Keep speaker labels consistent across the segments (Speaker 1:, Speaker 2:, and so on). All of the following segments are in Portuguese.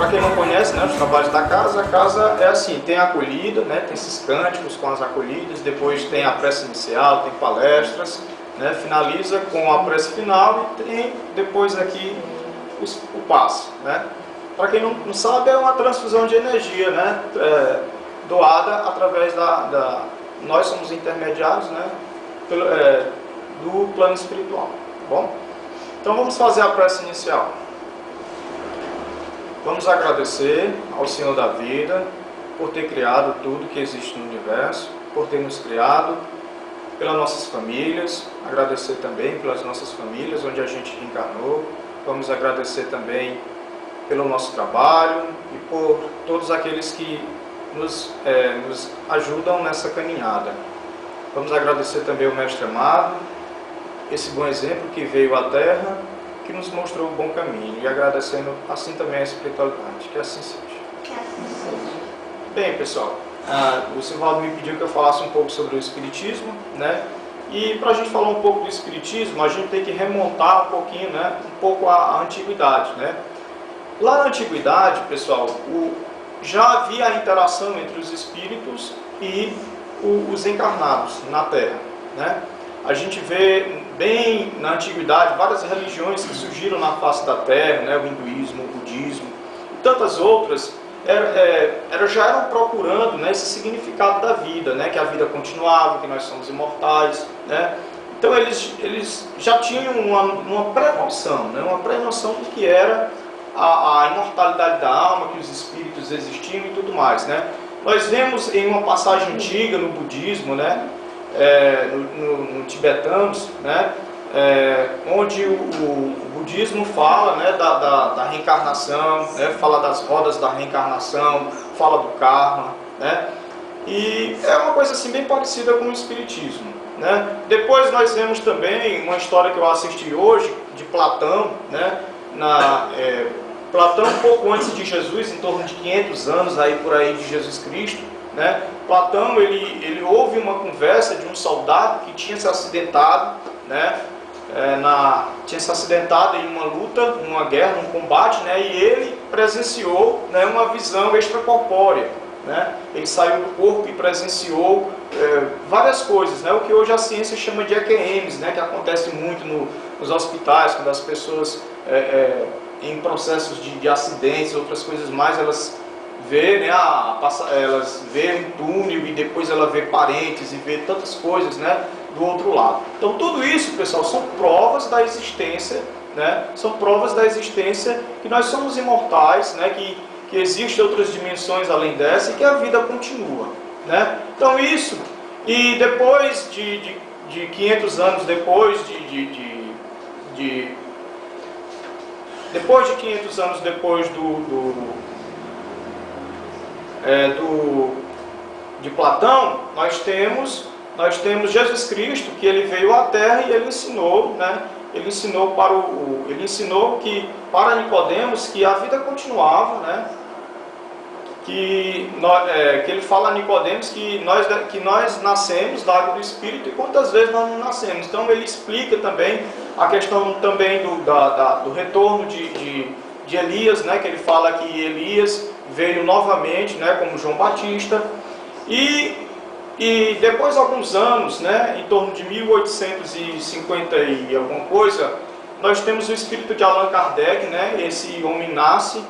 Speaker 1: quem não conhece, né, os trabalhos da casa, a casa é assim, tem a acolhida, né, tem esses cânticos com as acolhidas, depois tem a prece inicial, tem palestras, né, finaliza com a prece final e tem depois aqui o passe, né. Para quem não sabe, é uma transfusão de energia, né, doada através nós somos intermediários, né, do plano espiritual, tá bom? Então vamos fazer a prece inicial. Vamos agradecer ao Senhor da vida por ter criado tudo que existe no universo, por ter nos criado, pelas nossas famílias, agradecer também pelas nossas famílias onde a gente reencarnou. Vamos agradecer também pelo nosso trabalho e por todos aqueles que nos ajudam nessa caminhada. Vamos agradecer também ao Mestre amado, esse bom exemplo que veio à Terra, que nos mostrou o bom caminho, e agradecendo assim também a espiritualidade. Que assim seja.
Speaker 2: Que assim seja.
Speaker 1: Bem, pessoal, o Silvaldo me pediu que eu falasse um pouco sobre o Espiritismo, né? E para a gente falar um pouco do Espiritismo, a gente tem que remontar um pouquinho, né? Um pouco a antiguidade, né? Lá na antiguidade, pessoal, já havia a interação entre os espíritos e os encarnados na Terra, né? A gente vê bem na antiguidade várias religiões que surgiram na face da Terra, né? O hinduísmo, o budismo e tantas outras já eram procurando, né, esse significado da vida, né? Que a vida continuava, que nós somos imortais, né? Então eles já tinham uma pré-noção, né? Uma pré-noção do que era a imortalidade da alma, que os espíritos existiam e tudo mais, né? Nós vemos em uma passagem antiga no budismo, né? No tibetanos, né? Onde o budismo fala, né, da reencarnação, né? Fala das rodas da reencarnação, fala do karma, né? E é uma coisa assim bem parecida com o espiritismo, né? Depois nós vemos também uma história que eu assisti hoje de Platão, né? Platão, um pouco antes de Jesus, em torno de 500 anos aí por aí de Jesus Cristo, né? Platão, ele houve uma conversa de um soldado que tinha se acidentado, né? Tinha se acidentado em uma luta, numa guerra, num combate, né? E ele presenciou, né, uma visão extracorpórea, né? Ele saiu do corpo e presenciou várias coisas, né? O que hoje a ciência chama de EQMs, né? Que acontece muito nos hospitais, quando as pessoas em processos de acidentes, outras coisas mais, elas vê, né, elas vê um túnel e depois ela vê parentes e vê tantas coisas, né, do outro lado. Então tudo isso, pessoal, são provas da existência, né, são provas da existência que nós somos imortais, né, que existem outras dimensões além dessa e que a vida continua, né. Então isso, e depois de 500 anos depois depois de 500 anos depois de Platão, nós temos Jesus Cristo, que ele veio à Terra e ele ensinou, né? Ele ensinou que para Nicodemos que a vida continuava, né? Que ele fala a Nicodemos que nós nascemos da água do Espírito e quantas vezes nós não nascemos. Então ele explica também a questão também do retorno de Elias, né? Que ele fala que Elias veio novamente, né? Como João Batista. E depois de alguns anos, né? Em torno de 1850 e alguma coisa, nós temos o espírito de Allan Kardec, né? Esse homem nasce.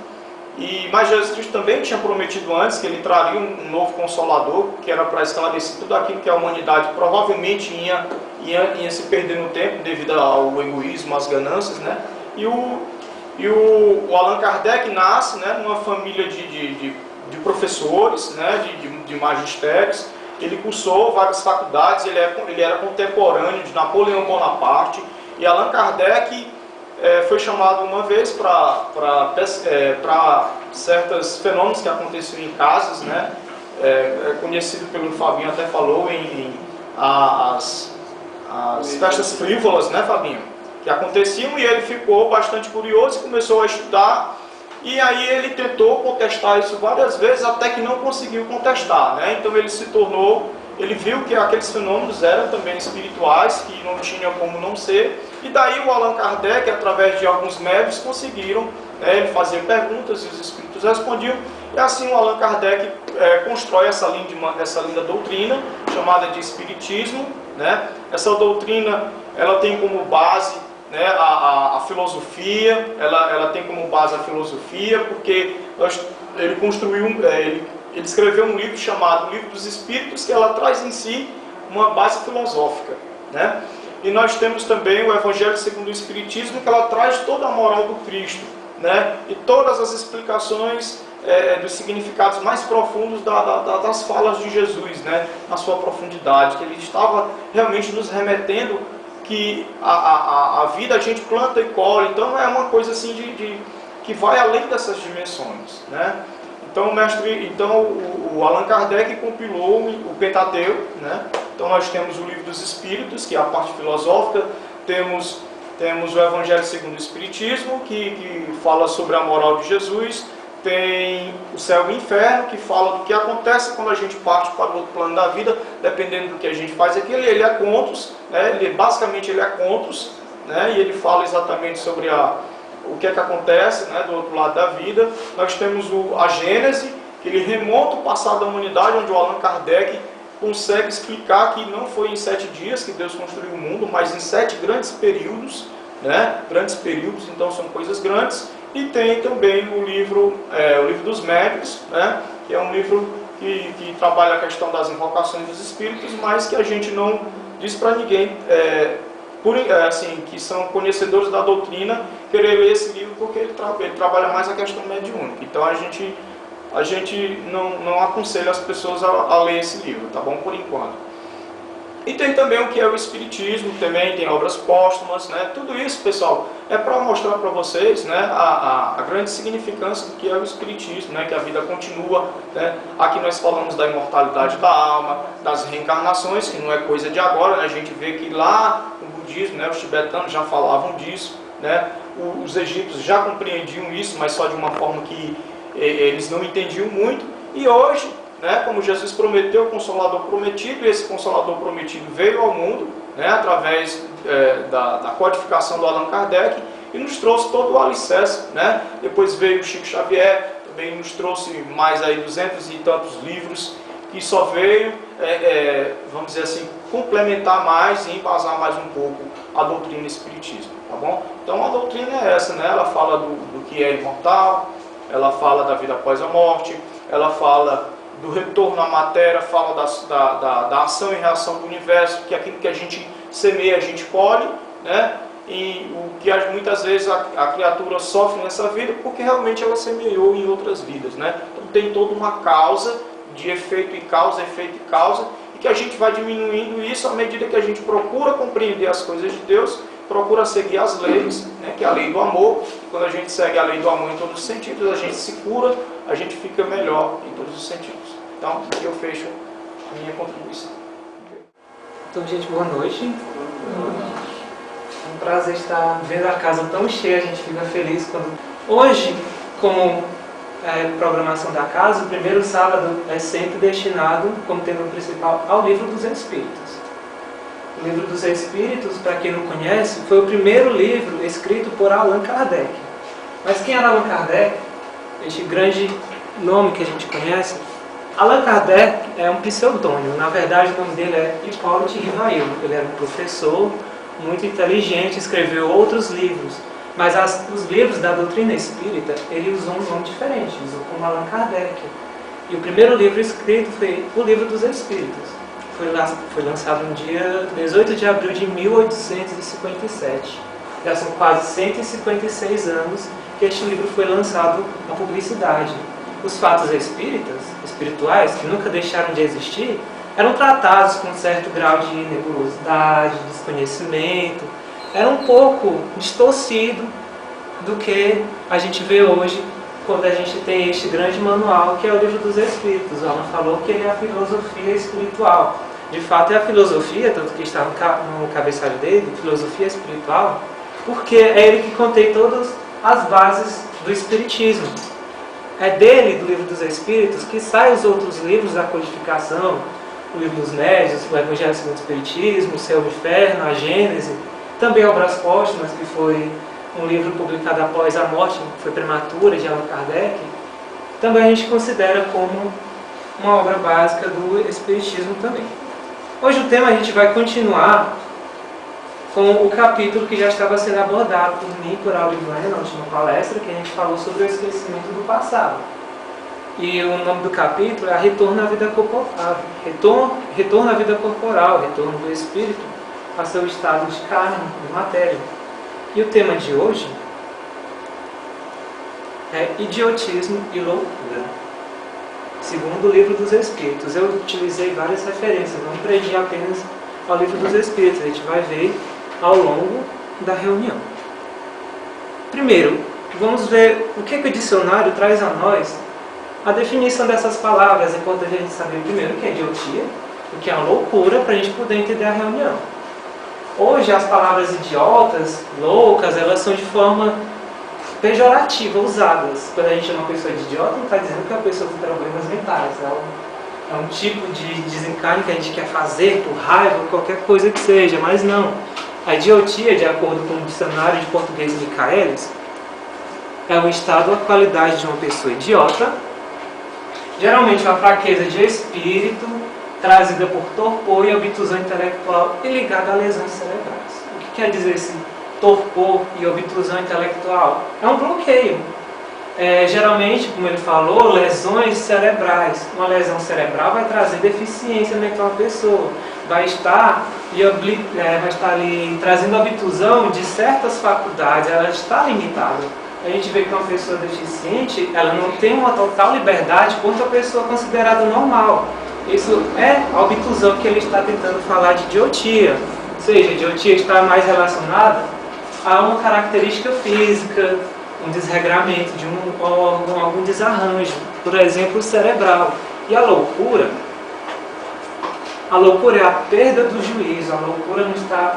Speaker 1: Mas Jesus Cristo também tinha prometido antes que ele traria um novo Consolador, que era para esclarecer tudo aquilo que a humanidade provavelmente ia se perder no tempo devido ao egoísmo, às ganâncias, né? E o Allan Kardec nasce, né, numa família de professores, né, de magistérios. Ele cursou várias faculdades, ele era contemporâneo de Napoleão Bonaparte. E Allan Kardec foi chamado uma vez para certos fenômenos que aconteciam em casas, né? Conhecido pelo Fabinho, até falou as festas frívolas, né, Fabinho? Que aconteciam, e ele ficou bastante curioso e começou a estudar. E aí ele tentou contestar isso várias vezes, até que não conseguiu contestar, né? Então ele viu que aqueles fenômenos eram também espirituais, que não tinha como não ser. E daí o Allan Kardec, através de alguns médios, conseguiram Ele fazia perguntas e os espíritos respondiam, e assim o Allan Kardec constrói essa linda doutrina, chamada de Espiritismo, né? Essa doutrina, ela tem como base, né, a filosofia, ela tem como base a filosofia, porque ele escreveu um livro chamado Livro dos Espíritos, que ela traz em si uma base filosófica, né? E nós temos também o Evangelho segundo o Espiritismo, que ela traz toda a moral do Cristo, né? E todas as explicações dos significados mais profundos das falas de Jesus, né? Na sua profundidade, que ele estava realmente nos remetendo que a vida a gente planta e colhe, então é uma coisa assim que vai além dessas dimensões, né? Então o Allan Kardec compilou o Pentateuco, né? Então nós temos o Livro dos Espíritos, que é a parte filosófica, temos o Evangelho segundo o Espiritismo, que fala sobre a moral de Jesus, tem o Céu e o Inferno, que fala do que acontece quando a gente parte para o outro plano da vida, dependendo do que a gente faz aqui. Ele é contos, né? Basicamente ele é contos, né? E ele fala exatamente sobre o que é que acontece, né, do outro lado da vida. Nós temos a Gênese, que ele remonta o passado da humanidade, onde o Allan Kardec consegue explicar que não foi em 7 dias que Deus construiu o mundo, mas em 7 grandes períodos, né? Grandes períodos, então são coisas grandes. E tem também o livro dos Médiuns, né? Que é um livro que trabalha a questão das invocações dos espíritos, mas que a gente não diz para ninguém, assim, que são conhecedores da doutrina, querer ler esse livro, porque ele trabalha mais a questão mediúnica. Então a gente não aconselha as pessoas a ler esse livro, tá bom? Por enquanto. E tem também o que é o Espiritismo, também tem obras póstumas, né? Tudo isso, pessoal, é para mostrar para vocês, né, a grande significância do que é o Espiritismo, né? Que a vida continua, né? Aqui nós falamos da imortalidade da alma, das reencarnações, que não é coisa de agora, né? A gente vê que lá no budismo, né, os tibetanos já falavam disso, né? Os egípcios já compreendiam isso, mas só de uma forma que eles não entendiam muito. E hoje, né, como Jesus prometeu o Consolador prometido, e esse Consolador prometido veio ao mundo, né, através da codificação do Allan Kardec, e nos trouxe todo o alicerce, né? Depois veio o Chico Xavier, também nos trouxe mais aí 200 e tantos livros, que só veio, vamos dizer assim, complementar mais e embasar mais um pouco a doutrina espiritismo, tá bom? Então a doutrina é essa, né? Ela fala do que é imortal, ela fala da vida após a morte, ela fala do retorno à matéria, fala da ação e reação do universo, que aquilo que a gente semeia, a gente colhe, né? E o que muitas vezes a criatura sofre nessa vida, porque realmente ela semeou em outras vidas, né? Então tem toda uma causa de efeito e causa, e que a gente vai diminuindo isso à medida que a gente procura compreender as coisas de Deus, procura seguir as leis, né, que é a lei do amor. E quando a gente segue a lei do amor em todos os sentidos, a gente se cura, a gente fica melhor em todos os sentidos. Então, aqui eu fecho a minha contribuição.
Speaker 2: Então, gente, boa noite. É um prazer estar vendo a casa tão cheia, a gente fica feliz quando... Hoje, como programação da casa, o primeiro sábado é sempre destinado, como tema principal, ao Livro dos Espíritos. O Livro dos Espíritos, para quem não conhece, foi o primeiro livro escrito por Allan Kardec. Mas quem era Allan Kardec? Este grande nome que a gente conhece. Allan Kardec é um pseudônimo. Na verdade, o nome dele é Hipólito Rivail. Ele era um professor muito inteligente, escreveu outros livros. Mas os livros da doutrina espírita, ele usou um nome diferente, usou como Allan Kardec. E o primeiro livro escrito foi o Livro dos Espíritos. Foi lançado no dia 18 de abril de 1857. Já são quase 156 anos que este livro foi lançado na publicidade. Os fatos espirituais, que nunca deixaram de existir, eram tratados com um certo grau de nebulosidade, desconhecimento. Era um pouco distorcido do que a gente vê hoje quando a gente tem este grande manual que é o Livro dos Espíritos. O Allan falou que ele é a filosofia espiritual. De fato é a filosofia, tanto que está no cabeçalho dele, filosofia espiritual, porque é ele que contém todas as bases do Espiritismo. É dele, do Livro dos Espíritos, que saem os outros livros da codificação, o Livro dos Médiuns, o Evangelho segundo o Espiritismo, o Céu e o Inferno, a Gênese, também obras póstumas, que foi um livro publicado após a morte, que foi prematura, de Allan Kardec, também a gente considera como uma obra básica do Espiritismo também. Hoje o tema a gente vai continuar com o capítulo que já estava sendo abordado por mim, por Aureliano, na última palestra, que a gente falou sobre o esquecimento do passado. E o nome do capítulo é Retorno à Vida Corporal, retorno à vida corporal, retorno do espírito a seu estado de carne, de matéria. E o tema de hoje é idiotismo e loucura, segundo o Livro dos Espíritos. Eu utilizei várias referências, não prendi apenas ao Livro dos Espíritos, a gente vai ver ao longo da reunião. Primeiro, vamos ver o que o dicionário traz a nós. A definição dessas palavras é importante a gente saber primeiro o que é idiotia, o que é a loucura, para a gente poder entender a reunião. Hoje as palavras idiotas, loucas, elas são de forma pejorativa usadas. Quando a gente chama uma pessoa de idiota, não está dizendo que é uma pessoa com problemas mentais. É um tipo de desencarne que a gente quer fazer por raiva, qualquer coisa que seja, mas não. A idiotia, de acordo com o dicionário de português Michaelis, é o estado ou a qualidade de uma pessoa idiota, geralmente uma fraqueza de espírito, trazida por torpor e obtusão intelectual e ligada a lesões cerebrais. O que quer dizer esse torpor e obtusão intelectual? É um bloqueio. Geralmente, como ele falou, lesões cerebrais. Uma lesão cerebral vai trazer deficiência mental à pessoa. Vai estar ali trazendo obtusão de certas faculdades, ela está limitada. A gente vê que uma pessoa deficiente, ela não tem uma total liberdade quanto a pessoa considerada normal. Isso é a obtusão que ele está tentando falar de idiotia. Ou seja, a idiotia está mais relacionada a uma característica física, um desregramento de um órgão, algum desarranjo, por exemplo, cerebral. E a loucura é a perda do juízo. A loucura não está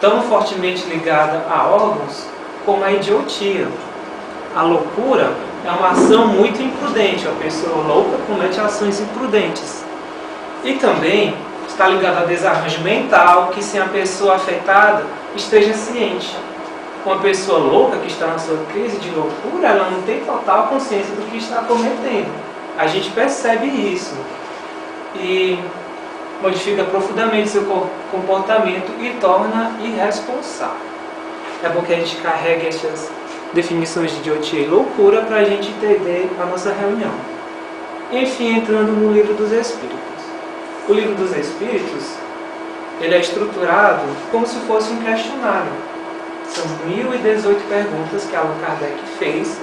Speaker 2: tão fortemente ligada a órgãos como a idiotia. A loucura é uma ação muito imprudente. A pessoa louca comete ações imprudentes. E também está ligada a desarranjo mental, que sem a pessoa afetada esteja ciente. Uma pessoa louca que está na sua crise de loucura, ela não tem total consciência do que está cometendo. A gente percebe isso e modifica profundamente seu comportamento e torna irresponsável. É bom que a gente carregue essas definições de idiotia e loucura para a gente entender a nossa reunião. Enfim, entrando no Livro dos Espíritos. O Livro dos Espíritos, ele é estruturado como se fosse um questionário. São 1018 perguntas que Allan Kardec fez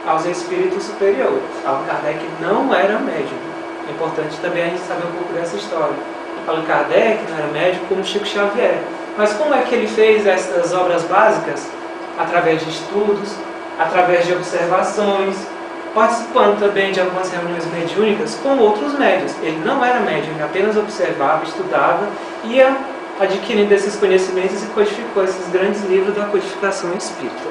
Speaker 2: aos espíritos superiores. Allan Kardec não era médium. É importante também a gente saber um pouco dessa história. Allan Kardec não era médium como Chico Xavier. Mas como é que ele fez essas obras básicas? Através de estudos, através de observações, participando também de algumas reuniões mediúnicas com outros médiuns. Ele não era médium, ele apenas observava, estudava, ia adquirindo esses conhecimentos e codificou esses grandes livros da codificação espírita.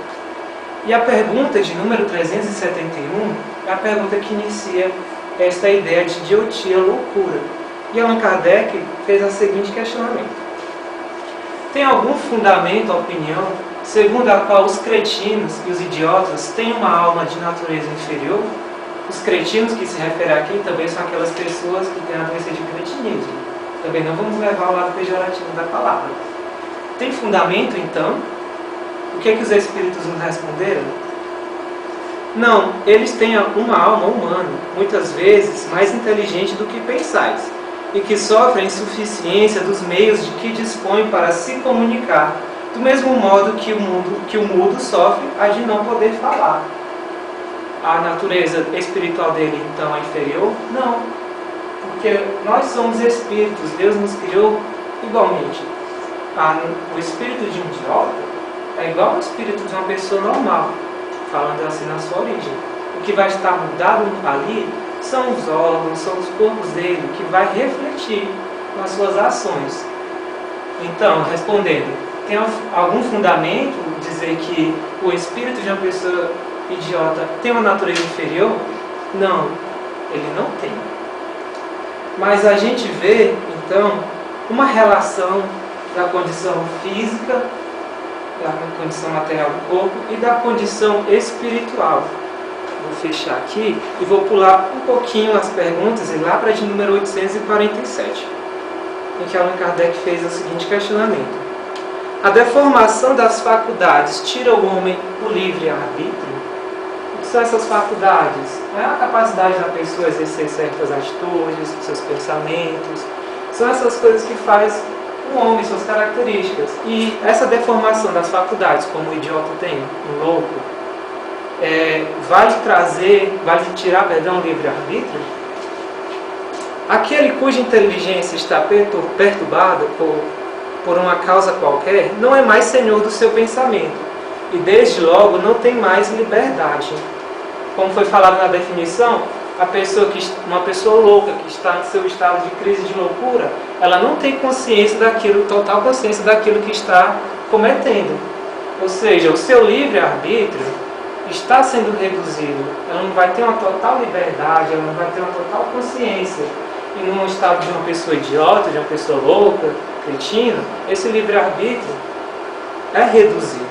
Speaker 2: E a pergunta de número 371 é a pergunta que inicia esta ideia de idiotia, loucura. E Allan Kardec fez o seguinte questionamento: tem algum fundamento a opinião segundo a qual os cretinos e os idiotas têm uma alma de natureza inferior? Os cretinos que se refere aqui também são aquelas pessoas que têm a doença de cretinismo. Também não vamos levar ao lado pejorativo da palavra. Tem fundamento, então? O que é que os espíritos nos responderam? Não, eles têm uma alma humana, muitas vezes mais inteligente do que pensais, e que sofrem insuficiência dos meios de que dispõem para se comunicar, do mesmo modo que o mudo sofre a de não poder falar. A natureza espiritual dele, então, é inferior? Não, porque nós somos espíritos, Deus nos criou igualmente. O espírito de um idiota é igual ao espírito de uma pessoa normal, falando assim na sua origem. O que vai estar mudado ali são os órgãos, são os corpos dele, que vai refletir nas suas ações. Então, respondendo, tem algum fundamento dizer que o espírito de uma pessoa idiota tem uma natureza inferior? Não, ele não tem. Mas a gente vê, então, uma relação da condição física da condição material do corpo e da condição espiritual. Vou fechar aqui e vou pular um pouquinho as perguntas e lá para de número 847, em que Allan Kardec fez o seguinte questionamento: a deformação das faculdades tira ao homem o livre-arbítrio? O que são essas faculdades? É a capacidade da pessoa exercer certas atitudes, seus pensamentos. São essas coisas que faz o homem, suas características. E essa deformação das faculdades, como o idiota tem, um louco, vai lhe tirar, o livre-arbítrio? Aquele cuja inteligência está perturbada por uma causa qualquer, não é mais senhor do seu pensamento, e desde logo não tem mais liberdade. Como foi falado na definição, uma pessoa louca que está no seu estado de crise de loucura, ela não tem consciência daquilo, total consciência daquilo que está cometendo. Ou seja, o seu livre-arbítrio está sendo reduzido. Ela não vai ter uma total liberdade, ela não vai ter uma total consciência. E num estado de uma pessoa idiota, de uma pessoa louca, cretina, esse livre-arbítrio é reduzido.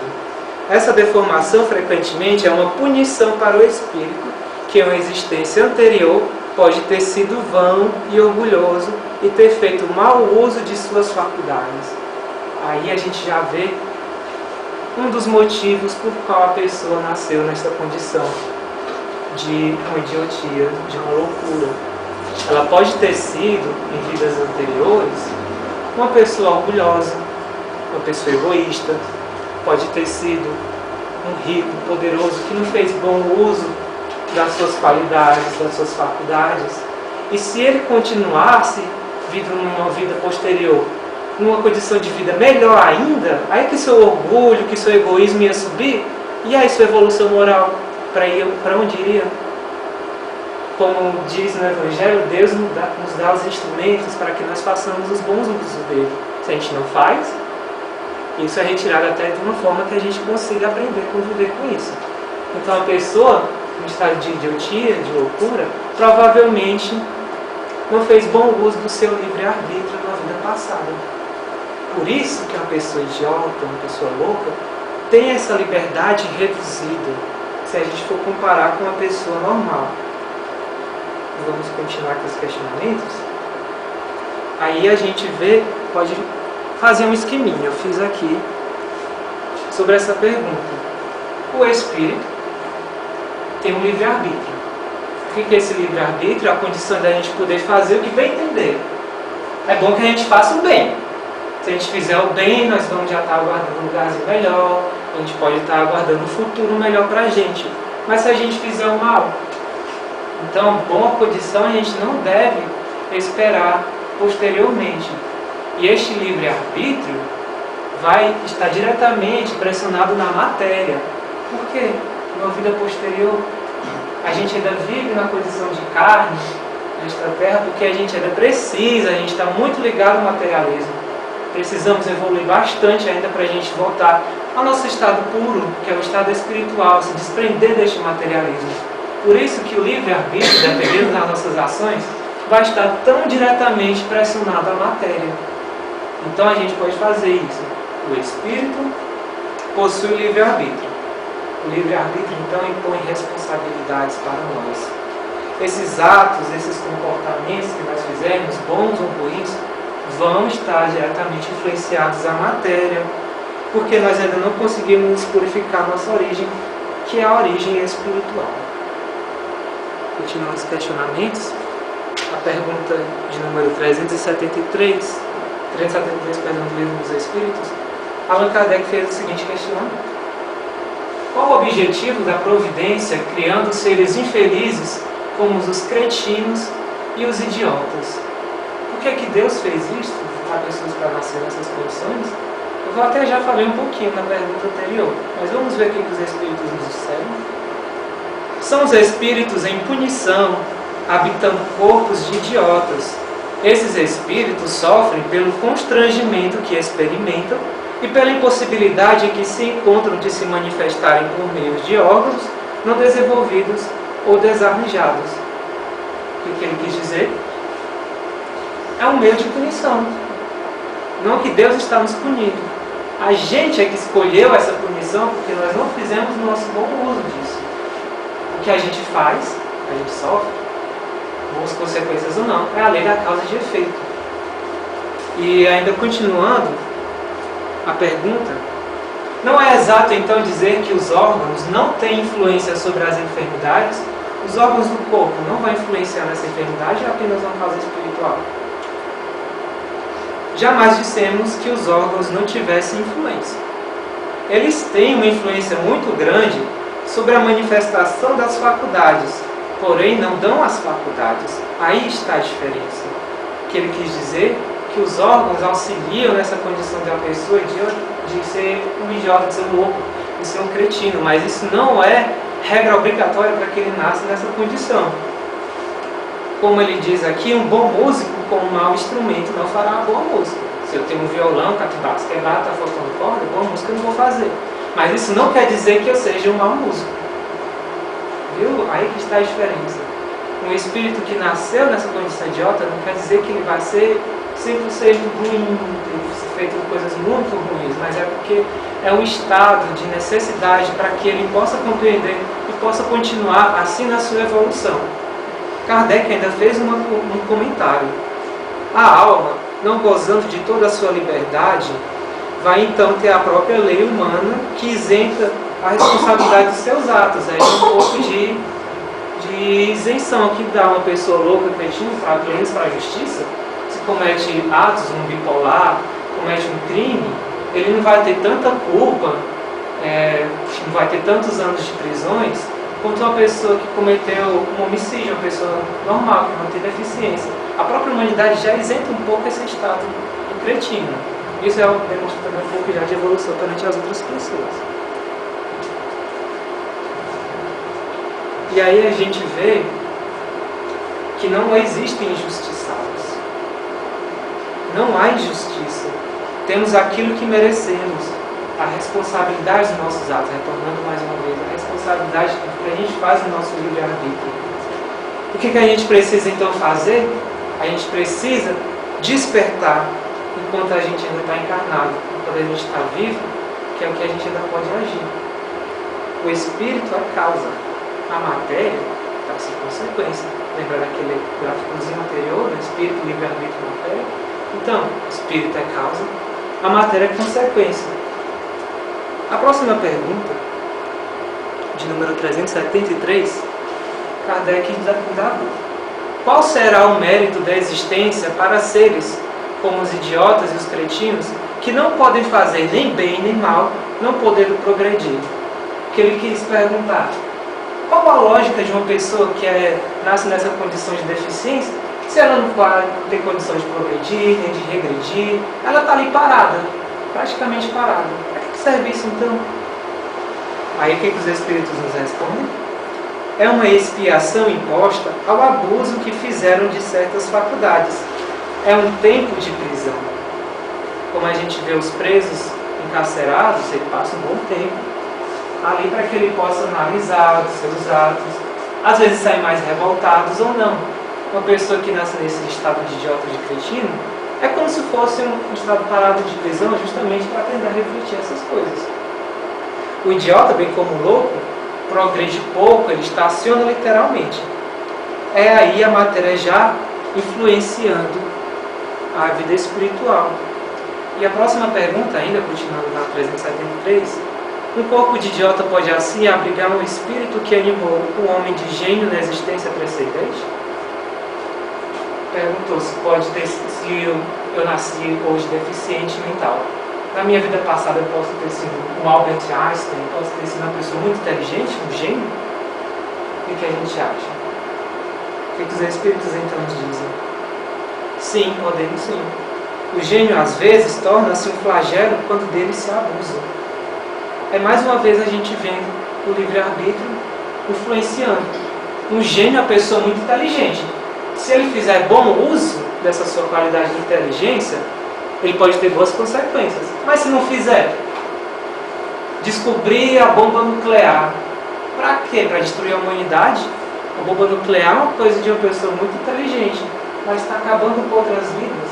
Speaker 2: Essa deformação, frequentemente, é uma punição para o espírito, que em uma existência anterior pode ter sido vão e orgulhoso e ter feito mau uso de suas faculdades. Aí a gente já vê um dos motivos por qual a pessoa nasceu nessa condição de uma idiotia, de uma loucura. Ela pode ter sido, em vidas anteriores, uma pessoa orgulhosa, uma pessoa egoísta, pode ter sido um rico, poderoso, que não fez bom uso das suas qualidades, das suas faculdades. E se ele continuasse vivendo numa vida posterior, numa condição de vida melhor ainda, aí que seu orgulho, que seu egoísmo ia subir, e aí sua evolução moral, para onde iria? Como diz no Evangelho, Deus nos dá os instrumentos para que nós façamos os bons usos dele. Se a gente não faz, isso é retirado até de uma forma que a gente consiga aprender a conviver com isso. Então a pessoa, no estado de idiotia, de loucura, provavelmente não fez bom uso do seu livre-arbítrio na vida passada. Por isso que uma pessoa idiota, uma pessoa louca, tem essa liberdade reduzida, se a gente for comparar com uma pessoa normal. Vamos continuar com os questionamentos. Aí a gente pode fazer um esqueminha. Eu fiz aqui sobre essa pergunta. O espírito tem um livre-arbítrio. O que é esse livre-arbítrio? A condição da gente poder fazer o que bem entender. É bom que a gente faça o bem. Se a gente fizer o bem, nós vamos já estar aguardando um lugarzinho melhor, a gente pode estar aguardando um futuro melhor para a gente. Mas se a gente fizer o mal, então, boa condição a gente não deve esperar posteriormente. E este livre-arbítrio vai estar diretamente pressionado na matéria. Por quê? Na vida posterior, a gente ainda vive na condição de carne nesta terra, porque a gente ainda precisa, a gente está muito ligado ao materialismo. Precisamos evoluir bastante ainda para a gente voltar ao nosso estado puro, que é o estado espiritual, se desprender deste materialismo. Por isso que o livre-arbítrio, dependendo das nossas ações, vai estar tão diretamente pressionado à matéria. Então a gente pode fazer isso. O espírito possui o livre-arbítrio. O livre-arbítrio então impõe responsabilidades para nós. Esses atos, esses comportamentos que nós fizermos, bons ou ruins, vão estar diretamente influenciados à matéria, porque nós ainda não conseguimos purificar nossa origem, que é a origem espiritual. Continuando os questionamentos, a pergunta de número 373 do Livro dos Espíritos, Allan Kardec fez o seguinte questionamento: qual o objetivo da providência criando seres infelizes como os cretinos e os idiotas? Por que Deus fez isso? Botar pessoas para nascer nessas condições? Eu até já falei um pouquinho na pergunta anterior, mas vamos ver o que os Espíritos nos disseram. São os espíritos em punição, habitando corpos de idiotas. Esses espíritos sofrem pelo constrangimento que experimentam e pela impossibilidade em que se encontram de se manifestarem por meio de órgãos não desenvolvidos ou desarranjados. O que ele quis dizer? É um meio de punição. Não que Deus está nos punindo, A gente é que escolheu essa punição porque nós não fizemos o nosso bom uso disso. O que a gente faz, a gente sofre, boas consequências ou não, é a lei da causa e de efeito. E ainda continuando a pergunta, não é exato então dizer que os órgãos não têm influência sobre as enfermidades? Os órgãos do corpo não vão influenciar nessa enfermidade, é apenas uma causa espiritual? Jamais dissemos que os órgãos não tivessem influência. Eles têm uma influência muito grande sobre a manifestação das faculdades, porém não dão as faculdades. Aí está a diferença. O que ele quis dizer? Que os órgãos auxiliam nessa condição de uma pessoa de ser um idiota, de ser um louco, de ser um cretino, mas isso não é regra obrigatória para que ele nasça nessa condição. Como ele diz aqui, um bom músico com um mau instrumento não fará uma boa música. Se eu tenho um violão, cativax quebrado, está faltando corda, boa música eu não vou fazer. Mas isso não quer dizer que eu seja um mau músico. Viu? Aí que está a diferença. Um espírito que nasceu nessa condição idiota não quer dizer que ele vai ser 100% ruim, feito coisas muito ruins, mas é porque é um estado de necessidade para que ele possa compreender e possa continuar assim na sua evolução. Kardec ainda fez um comentário. A alma, não gozando de toda a sua liberdade, vai então ter a própria lei humana que isenta a responsabilidade dos seus atos. É um pouco de isenção que dá uma pessoa louca, cretina, para a justiça. Se comete atos, um bipolar, comete um crime, ele não vai ter tanta culpa, não vai ter tantos anos de prisões, quanto uma pessoa que cometeu um homicídio, uma pessoa normal, que não tem deficiência. A própria humanidade já isenta um pouco esse estado do cretino. Isso demonstra também um pouco já de evolução perante as outras pessoas. E aí a gente vê que não existem injustiçados. Não há injustiça. Temos aquilo que merecemos. A responsabilidade dos nossos atos, retornando mais uma vez, a responsabilidade que a gente faz no nosso livre-arbítrio. O que a gente precisa então fazer? A gente precisa despertar enquanto a gente ainda está encarnado, enquanto a gente está vivo, que é o que a gente ainda pode agir. O espírito é causa, a matéria está sem consequência. Lembra daquele gráficozinho anterior, do espírito, livre-arbítrio e matéria? Então, o espírito é causa, a matéria é consequência. A próxima pergunta, de número 373, Kardec indagou: qual será o mérito da existência para seres como os idiotas e os cretinos, que não podem fazer nem bem nem mal, não podendo progredir? Que ele quis perguntar: qual a lógica de uma pessoa que nasce nessa condição de deficiência, se ela não tem condição de progredir, nem de regredir, ela está ali parada, praticamente parada. Para que serve isso então? Aí o que os Espíritos nos respondem? É uma expiação imposta ao abuso que fizeram de certas faculdades. É um tempo de prisão. Como a gente vê os presos encarcerados, ele passa um bom tempo ali para que ele possa analisar os seus atos, às vezes saem mais revoltados ou não. Uma pessoa que nasce nesse estado de idiota, de cretino, é como se fosse um estado parado de prisão, justamente para tentar refletir essas coisas. O idiota, bem como o louco, progride pouco, ele estaciona literalmente. É aí a matéria já influenciando a vida espiritual. E a próxima pergunta, ainda continuando na 373, um corpo de idiota pode assim abrigar um espírito que animou um homem de gênio na existência precedente? Perguntou se pode ter, se eu nasci hoje deficiente mental. Na minha vida passada eu posso ter sido um Albert Einstein, posso ter sido uma pessoa muito inteligente, um gênio? O que a gente acha? O que os Espíritos então dizem? Sim, podemos sim. O gênio às vezes torna-se um flagelo quando dele se abusa. É mais uma vez a gente vendo o livre-arbítrio influenciando. Um gênio é uma pessoa muito inteligente. Se ele fizer bom uso dessa sua qualidade de inteligência, ele pode ter boas consequências. Mas se não fizer, descobrir a bomba nuclear, para quê? Para destruir a humanidade? A bomba nuclear é uma coisa de uma pessoa muito inteligente, mas está acabando com outras vidas.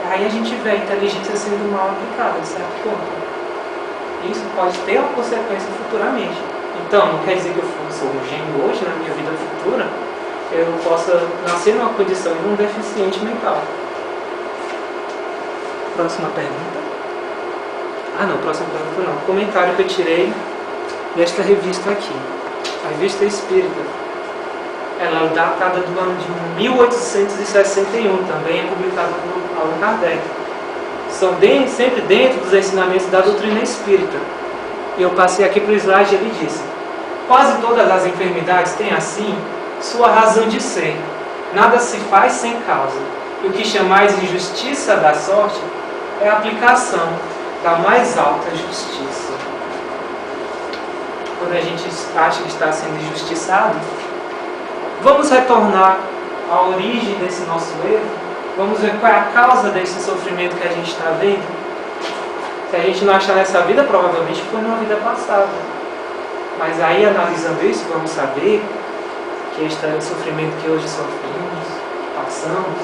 Speaker 2: Aí a gente vê a inteligência sendo mal aplicada, de certo ponto. Isso pode ter uma consequência futuramente. Então, não quer dizer que eu sou um gênio hoje, na minha vida futura, eu possa nascer numa condição de um deficiente mental. Próxima pergunta. Próxima pergunta não. Comentário que eu tirei desta revista aqui. A Revista Espírita. Ela é datada do ano de 1861, também é publicada por Allan Kardec. São sempre dentro dos ensinamentos da doutrina espírita. Eu passei aqui para o slide e ele disse: quase todas as enfermidades têm assim sua razão de ser. Nada se faz sem causa. E o que chamais injustiça da sorte é a aplicação da mais alta justiça. Quando a gente acha que está sendo injustiçado, vamos retornar à origem desse nosso erro. Vamos ver qual é a causa desse sofrimento que a gente está vendo. Se a gente não achar nessa vida, provavelmente foi numa vida passada. Mas aí, analisando isso, vamos saber que este sofrimento que hoje sofremos, passamos,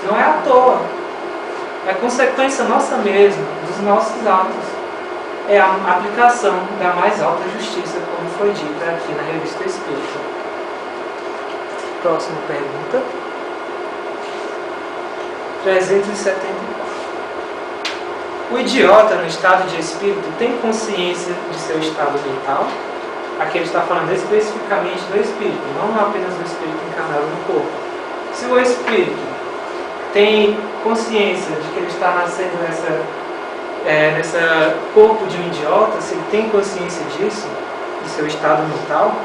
Speaker 2: não é à toa. É consequência nossa mesma, dos nossos atos. É a aplicação da mais alta justiça, como foi dito aqui na Revista Espírita. Próxima pergunta. 374. O idiota no estado de espírito tem consciência de seu estado mental? Aqui ele está falando especificamente do espírito, não apenas do espírito encarnado no corpo. Se o espírito tem consciência de que ele está nascendo nessa corpo de um idiota, se ele tem consciência disso, de seu estado mental,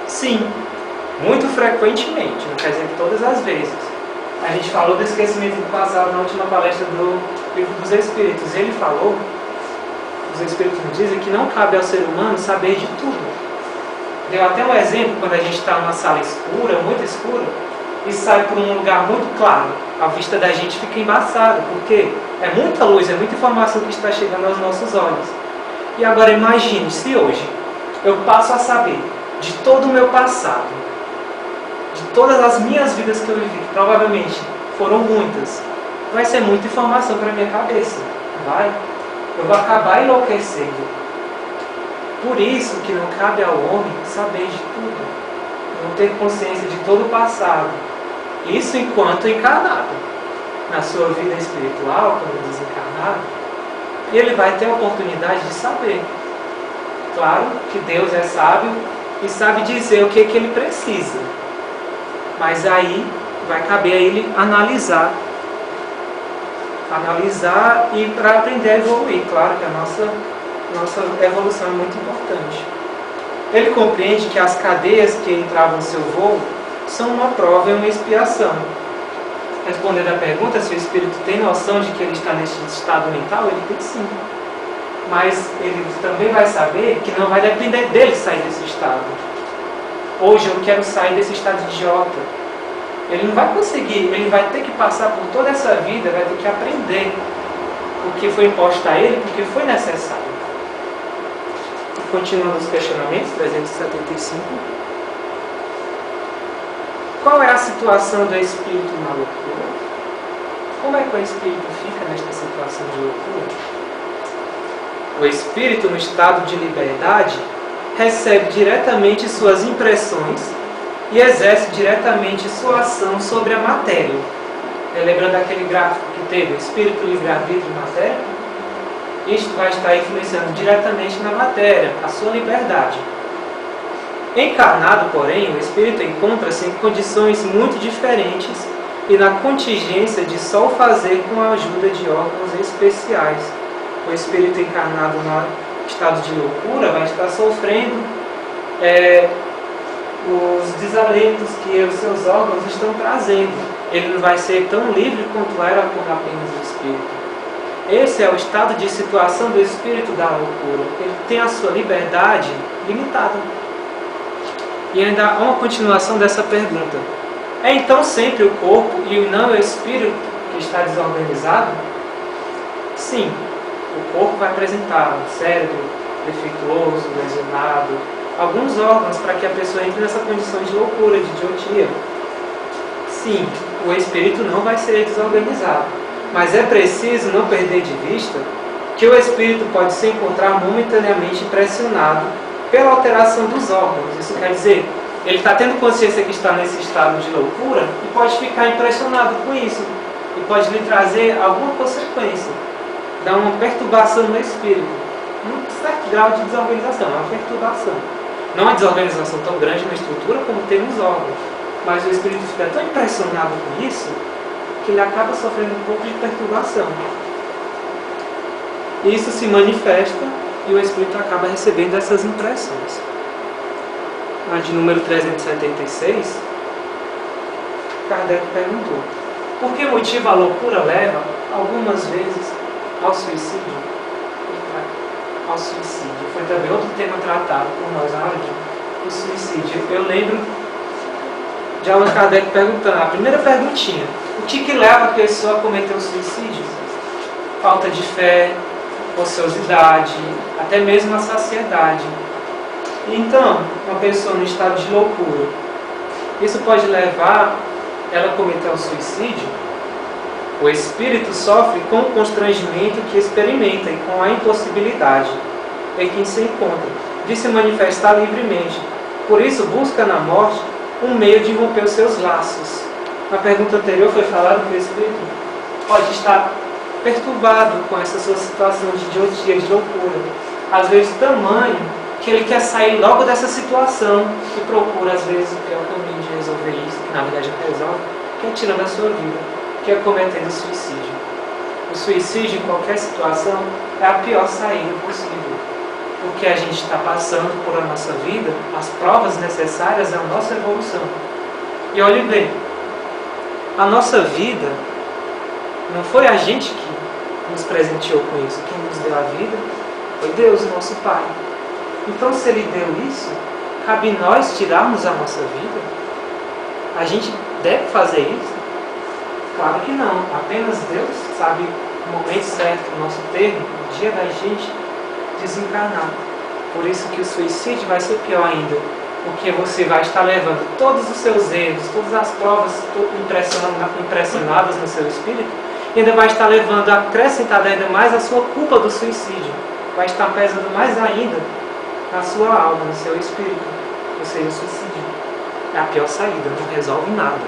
Speaker 2: sim, muito frequentemente, não quer dizer que todas as vezes. A gente falou do esquecimento do passado na última palestra do Livro dos Espíritos. Ele falou, os Espíritos nos dizem que não cabe ao ser humano saber de tudo. Deu até um exemplo quando a gente está numa sala escura, muito escura, e sai por um lugar muito claro. A vista da gente fica embaçada, porque é muita luz, é muita informação que está chegando aos nossos olhos. E agora imagine se hoje eu passo a saber de todo o meu passado, de todas as minhas vidas que eu vivi, que provavelmente foram muitas. Vai ser muita informação para a minha cabeça, vai? Eu vou acabar enlouquecendo. Por isso que não cabe ao homem saber de tudo, não ter consciência de todo o passado. Isso enquanto encarnado. Na sua vida espiritual, quando desencarnado, ele vai ter a oportunidade de saber. Claro que Deus é sábio e sabe dizer o que ele precisa. Mas aí vai caber a ele analisar e para aprender a evoluir. Claro que a nossa evolução é muito importante. Ele compreende que as cadeias que entravam no seu voo são uma prova e uma expiação. Respondendo à pergunta se o espírito tem noção de que ele está nesse estado mental, ele tem sim. Mas ele também vai saber que não vai depender dele sair desse estado. Hoje eu quero sair desse estado de idiota. Ele não vai conseguir, ele vai ter que passar por toda essa vida, vai ter que aprender o que foi imposto a ele, porque foi necessário. Continuando os questionamentos, 375. Qual é a situação do espírito na loucura? Como é que o espírito fica nesta situação de loucura? O espírito, no estado de liberdade, recebe diretamente suas impressões e exerce diretamente sua ação sobre a matéria. Lembrando aquele gráfico que teve o espírito, livre-arbítrio e matéria? Isto vai estar influenciando diretamente na matéria, a sua liberdade. Encarnado, porém, o espírito encontra-se em condições muito diferentes e na contingência de só o fazer com a ajuda de órgãos especiais. O espírito encarnado no estado de loucura vai estar sofrendo os desalentos que os seus órgãos estão trazendo. Ele não vai ser tão livre quanto era quando apenas o espírito. Esse é o estado de situação do espírito da loucura. Ele tem a sua liberdade limitada. E ainda há uma continuação dessa pergunta. É então sempre o corpo e não o espírito que está desorganizado? Sim, o corpo vai apresentar um cérebro defeituoso, lesionado, alguns órgãos para que a pessoa entre nessa condição de loucura, de idiotia. Sim, o espírito não vai ser desorganizado, Mas é preciso não perder de vista que o espírito pode se encontrar momentaneamente impressionado pela alteração dos órgãos. Isso quer dizer, ele está tendo consciência que está nesse estado de loucura e pode ficar impressionado com isso. E pode lhe trazer alguma consequência, dar uma perturbação no espírito. Um certo grau de desorganização, é uma perturbação. Não uma desorganização tão grande na estrutura como tem nos órgãos. Mas o espírito fica tão impressionado com isso que ele acaba sofrendo um pouco de perturbação. Isso se manifesta e o espírito acaba recebendo essas impressões. A de número 376, Kardec perguntou: por que motivo a loucura leva, algumas vezes, ao suicídio? Ao suicídio. Foi também outro tema tratado por nós, o suicídio. Eu lembro de Allan Kardec perguntando, a primeira perguntinha: o que leva a pessoa a cometer o suicídio? Falta de fé, ociosidade, até mesmo a saciedade. Então, uma pessoa no estado de loucura, isso pode levar ela a cometer o suicídio? O espírito sofre com o constrangimento que experimenta e com a impossibilidade em que se encontra de se manifestar livremente. Por isso, busca na morte um meio de romper os seus laços. Na pergunta anterior foi falado que o espírito pode estar perturbado com essa sua situação de idiotia, de loucura. Às vezes, tamanho que ele quer sair logo dessa situação e procura, às vezes, o pior caminho de resolver isso, que na verdade não resolve, que é tirando a sua vida, que é cometendo suicídio. O suicídio, em qualquer situação, é a pior saída possível. O que a gente está passando por a nossa vida, as provas necessárias à nossa evolução. E olhe bem, a nossa vida não foi a gente que nos presenteou com isso. Quem nos deu a vida foi Deus, nosso Pai. Então, se Ele deu isso, cabe nós tirarmos a nossa vida? A gente deve fazer isso? Claro que não. Apenas Deus sabe o momento certo, o nosso termo, o dia da gente desencarnar. Por isso que o suicídio vai ser pior ainda, porque você vai estar levando todos os seus erros, todas as provas impressionadas no seu espírito, e ainda vai estar levando, acrescentada ainda mais a sua culpa do suicídio. Vai estar pesando mais ainda na sua alma, no seu espírito, ou seja, o suicídio. É a pior saída, não resolve nada.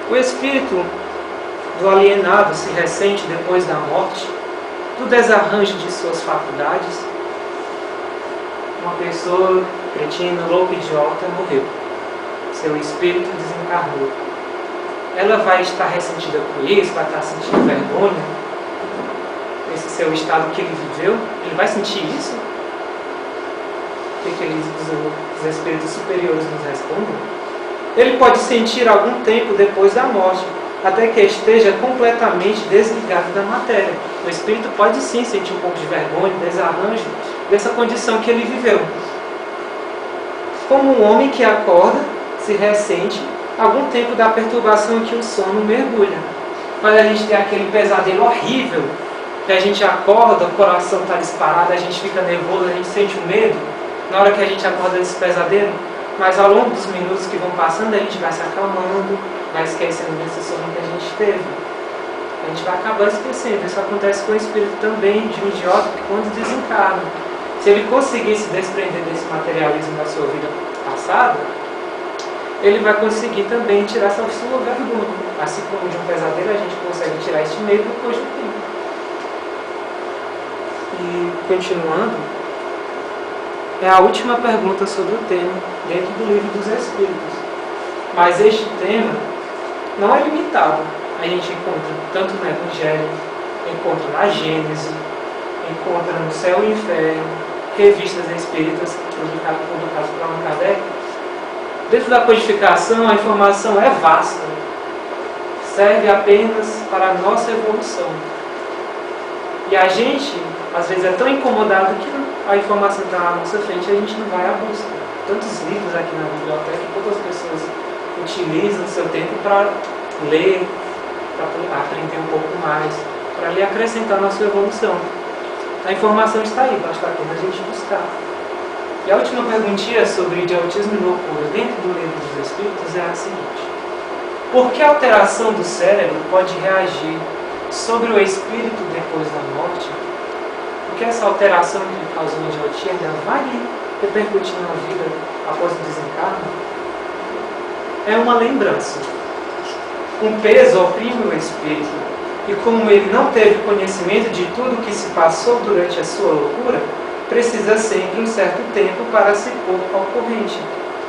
Speaker 2: O espírito do alienado se ressente depois da morte, do desarranjo de suas faculdades. Uma pessoa cretina, louca, idiota, morreu. Seu espírito desencarnou. Ela vai estar ressentida com isso, vai estar sentindo vergonha. Esse seu estado que ele viveu, ele vai sentir isso? O que os espíritos superiores nos respondem? Ele pode sentir algum tempo depois da morte, até que esteja completamente desligado da matéria. O espírito pode sim sentir um pouco de vergonha, desarranjo dessa condição que ele viveu. Como um homem que acorda, se ressente algum tempo da perturbação que o sono mergulha. Quando a gente tem aquele pesadelo horrível, que a gente acorda, o coração está disparado, a gente fica nervoso, a gente sente o medo, na hora que a gente acorda desse pesadelo, mas ao longo dos minutos que vão passando, a gente vai se acalmando, vai esquecendo desse sono que a gente teve. A gente vai acabar esquecendo. Isso acontece com o espírito também, de um idiota, que quando desencarna, se ele conseguir se desprender desse materialismo da sua vida passada, ele vai conseguir também tirar essa sua vergonha. Assim como de um pesadelo a gente consegue tirar este medo depois do tempo. E continuando, é a última pergunta sobre o tema dentro do Livro dos Espíritos. Mas este tema não é limitado. A gente encontra tanto no Evangelho, encontra na Gênese, encontra no Céu e Inferno, revistas espíritas publicadas por Allan Kardec. Dentro da codificação, a informação é vasta. Serve apenas para a nossa evolução. E a gente, às vezes, é tão incomodado que a informação está na nossa frente e a gente não vai à busca. Tantos livros aqui na biblioteca que poucas pessoas utilizam seu tempo para ler, para aprender um pouco mais, para lhe acrescentar na sua evolução. A informação está aí, basta apenas a gente buscar. E a última perguntinha sobre idiotismo e loucura dentro do Livro dos Espíritos é a seguinte: Por que a alteração do cérebro pode reagir sobre o espírito depois da morte? Porque essa alteração que ele causou no idiotia ainda vai repercutir na vida após o desencarne? É uma lembrança. Um peso oprime o espírito, e como ele não teve conhecimento de tudo o que se passou durante a sua loucura, precisa sempre um certo tempo para se pôr ao corrente.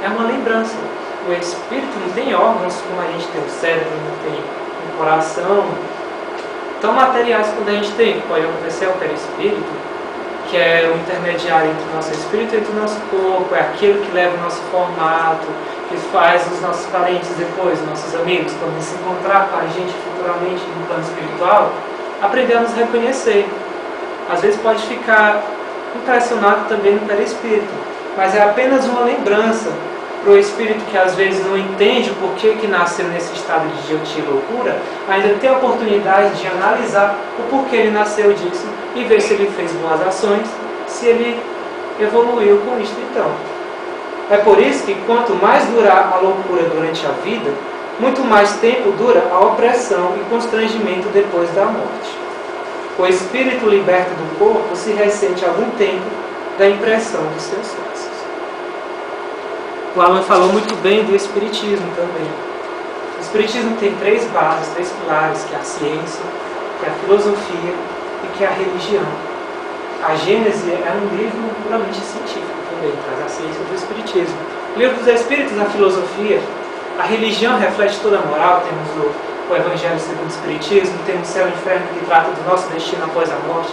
Speaker 2: É uma lembrança. O espírito não tem órgãos como a gente tem o cérebro, não tem um coração tão materiais quando a gente tem. Pode acontecer o perispírito, que é o intermediário entre o nosso espírito e entre o nosso corpo, é aquilo que leva o nosso formato, que faz os nossos parentes depois, nossos amigos, quando se encontrar com a gente futuramente no plano espiritual, aprender a nos reconhecer. Às vezes pode ficar impressionado também no perispírito, mas é apenas uma lembrança para o espírito que às vezes não entende o porquê que nasceu nesse estado de idiotia e loucura, ainda tem a oportunidade de analisar o porquê ele nasceu disso e ver se ele fez boas ações, se ele evoluiu com isto então. É por isso que quanto mais durar a loucura durante a vida, muito mais tempo dura a opressão e constrangimento depois da morte. O espírito liberto do corpo se ressente algum tempo da impressão dos seus passos. O Alan falou muito bem do espiritismo também. O espiritismo tem três bases, três pilares, que é a ciência, que é a filosofia e que é a religião. A Gênese é um livro puramente científico também, traz a ciência do espiritismo. O livro dos Espíritos, a filosofia, a religião reflete toda a moral, temos o Evangelho segundo o Espiritismo, temos o céu e o inferno que trata do nosso destino após a morte.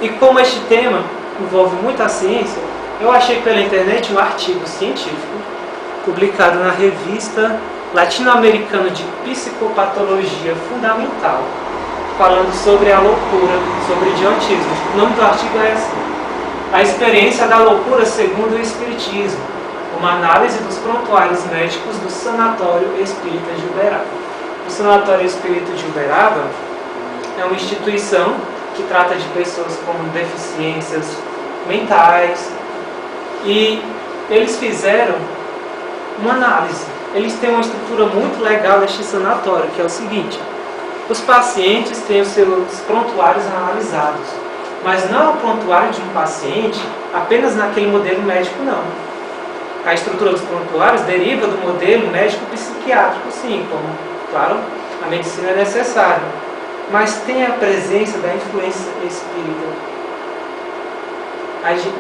Speaker 2: E como este tema envolve muita ciência, eu achei pela internet um artigo científico publicado na revista Latino-Americana de Psicopatologia Fundamental, falando sobre a loucura, sobre idiotismo. O nome do artigo é assim: A experiência da loucura segundo o Espiritismo, uma análise dos prontuários médicos do Sanatório Espírita de Uberaba. O Sanatório Espírita de Uberaba é uma instituição que trata de pessoas com deficiências mentais, e eles fizeram uma análise. Eles têm uma estrutura muito legal neste sanatório, que é o seguinte: os pacientes têm os seus prontuários analisados, mas não é o prontuário de um paciente apenas naquele modelo médico, não. A estrutura dos prontuários deriva do modelo médico-psiquiátrico, sim, como, claro, a medicina é necessária, mas tem a presença da influência espírita.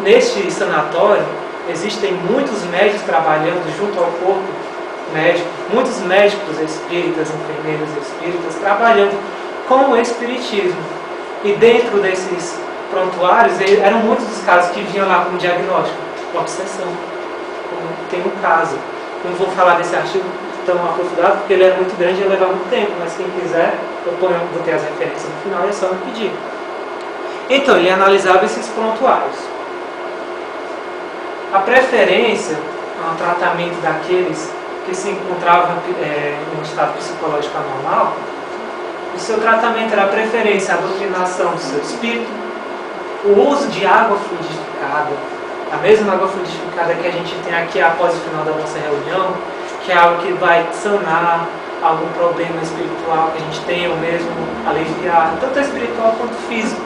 Speaker 2: Neste sanatório, existem muitos médicos trabalhando junto ao corpo médico, muitos médicos espíritas, enfermeiros espíritas, trabalhando com o espiritismo. E dentro desses prontuários, eram muitos os casos que vinham lá com diagnóstico, obsessão. Tem um caso. Não vou falar desse artigo tão aprofundado, porque ele é muito grande e ia levar muito tempo, mas quem quiser, vou ter as referências no final, é só me pedir. Então, ele analisava esses prontuários. A preferência ao tratamento daqueles que se encontravam em um estado psicológico anormal, o seu tratamento era a preferência à doutrinação do seu espírito, o uso de água fluidificada, a mesma água fluidificada que a gente tem aqui após o final da nossa reunião, que é algo que vai sanar algum problema espiritual que a gente tem, ou mesmo aliviar, tanto espiritual quanto físico.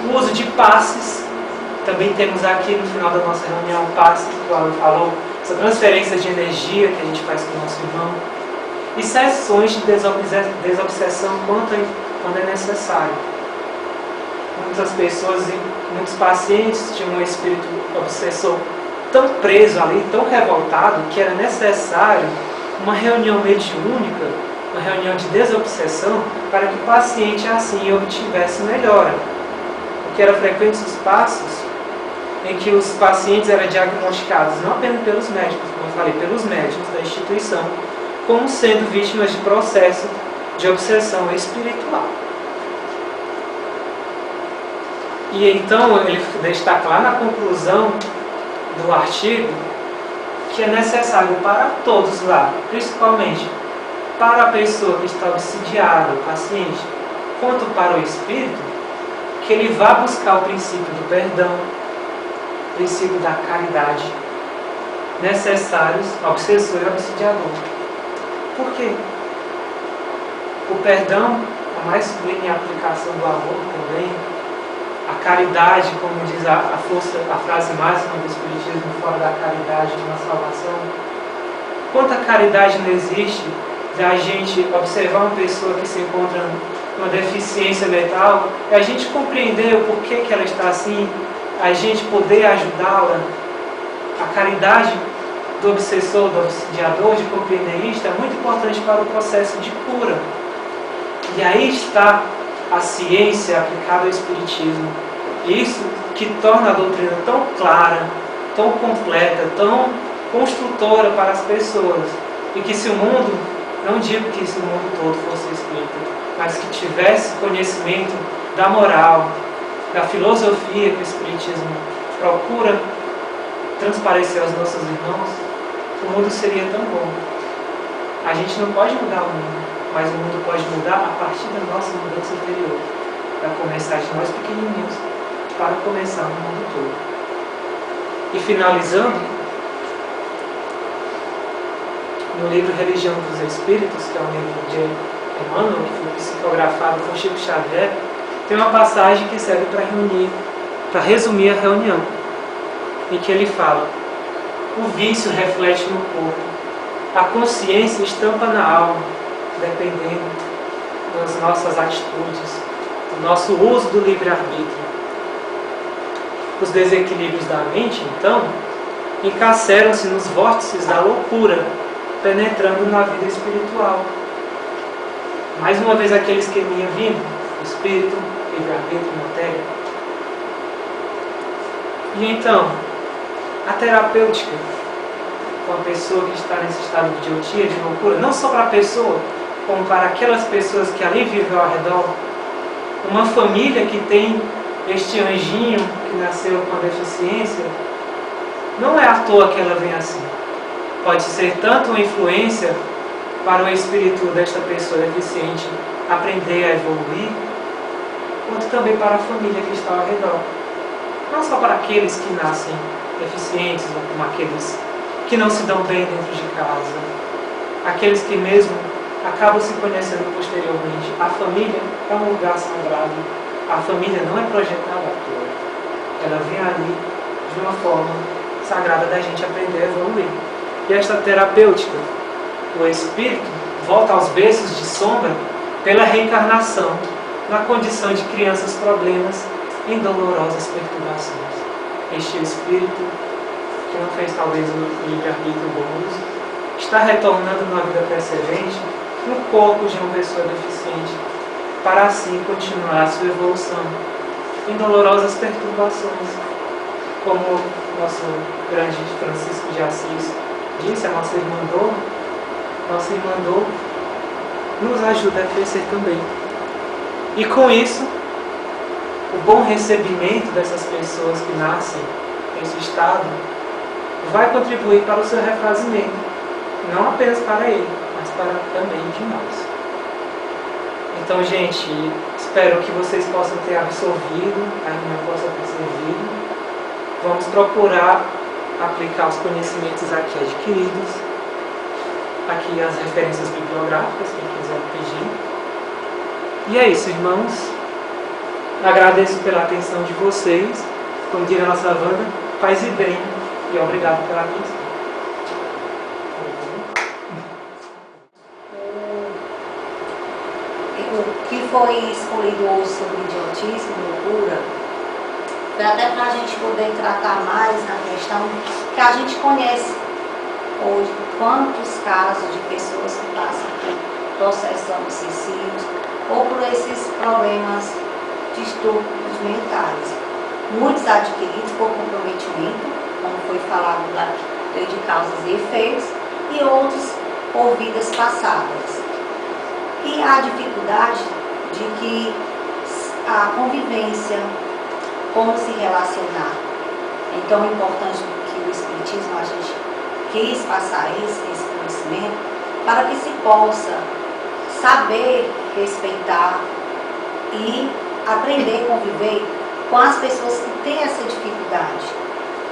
Speaker 2: O uso de passes, também temos aqui no final da nossa reunião passes, que o Alan falou, essa transferência de energia que a gente faz com o nosso irmão, e sessões de desobsessão quando é necessário. Muitas pessoas e muitos pacientes tinham um espírito obsessor tão preso ali, tão revoltado, que era necessário uma reunião mediúnica, uma reunião de desobsessão, para que o paciente assim obtivesse melhora. Porque eram frequentes os passos em que os pacientes eram diagnosticados não apenas pelos médicos, como eu falei, pelos médicos da instituição, como sendo vítimas de processo de obsessão espiritual. E então ele destaca lá na conclusão do artigo que é necessário para todos lá, principalmente para a pessoa que está obsidiada, o paciente, quanto para o espírito, que ele vá buscar o princípio do perdão, o princípio da caridade, necessários ao obsessor e ao obsidiador. Por quê? O perdão, a mais sublime aplicação do amor também, a caridade, como diz a frase máxima do Espiritismo, fora da caridade não há salvação. Quanta caridade não existe da gente observar uma pessoa que se encontra uma deficiência mental, e a gente compreender o porquê que ela está assim, a gente poder ajudá-la. A caridade do obsessor, do obsidiador, de compreender isto, é muito importante para o processo de cura. E aí está a ciência aplicada ao Espiritismo. Isso que torna a doutrina tão clara, tão completa, tão construtora para as pessoas. E que se o mundo, não digo que se o mundo todo fosse espírita, mas que tivesse conhecimento da moral, da filosofia que o Espiritismo procura transparecer aos nossos irmãos, o mundo seria tão bom. A gente não pode mudar o mundo, mas o mundo pode mudar a partir da nossa mudança interior, para começar de nós pequenininhos, para começar no mundo todo. E finalizando, no livro Religião dos Espíritos, que é um livro de Emmanuel, que foi psicografado por Chico Xavier, tem uma passagem que serve para resumir a reunião, em que ele fala: o vício reflete no corpo, a consciência estampa na alma, dependendo das nossas atitudes, do nosso uso do livre-arbítrio. Os desequilíbrios da mente, então, encarceram-se nos vórtices da loucura, penetrando na vida espiritual. Mais uma vez aquele esqueminha vindo, espírito, livre-arbítrio, matéria. E então, a terapêutica com a pessoa que está nesse estado de idiotia, de loucura, não só para a pessoa, como para aquelas pessoas que ali vivem ao redor. Uma família que tem este anjinho que nasceu com a deficiência, não é à toa que ela vem assim. Pode ser tanto uma influência para o espírito desta pessoa deficiente aprender a evoluir, quanto também para a família que está ao redor. Não só para aqueles que nascem deficientes, ou como aqueles que não se dão bem dentro de casa, aqueles que mesmo acabam se conhecendo posteriormente. A família é um lugar sagrado. A família não é projetada à toa. Ela vem ali de uma forma sagrada da gente aprender a evoluir. E esta terapêutica, o espírito volta aos berços de sombra pela reencarnação, na condição de crianças problemas em dolorosas perturbações. Este espírito, que não fez talvez o livre-arbítrio bom uso, está retornando na vida precedente no corpo de uma pessoa deficiente, para assim continuar a sua evolução em dolorosas perturbações. Como nosso grande Francisco de Assis disse, a nossa irmã Dor nos ajuda a crescer também. E com isso, o bom recebimento dessas pessoas que nascem nesse estado vai contribuir para o seu refazimento, não apenas para ele, mas para também de nós. Então, gente, espero que vocês possam ter absorvido, a reunião possa ter servido. Vamos procurar aplicar os conhecimentos aqui adquiridos, aqui as referências bibliográficas, quem quiser pedir. E é isso, irmãos. Agradeço pela atenção de vocês. Como diz a nossa Wanda, paz e bem, e obrigado pela atenção.
Speaker 3: O que foi escolhido hoje sobre idiotice e loucura, foi até para a gente poder tratar mais na questão que a gente conhece hoje, quantos casos de pessoas que passam por processos obsessivos ou por esses problemas distúrbios mentais. Muitos adquiridos por comprometimento, como foi falado da lei de causas e efeitos, e outros por vidas passadas. E a dificuldade de que a convivência, como se relacionar. Então, é importante que o Espiritismo, a gente quis passar esse conhecimento para que se possa saber respeitar e aprender a conviver com as pessoas que têm essa dificuldade.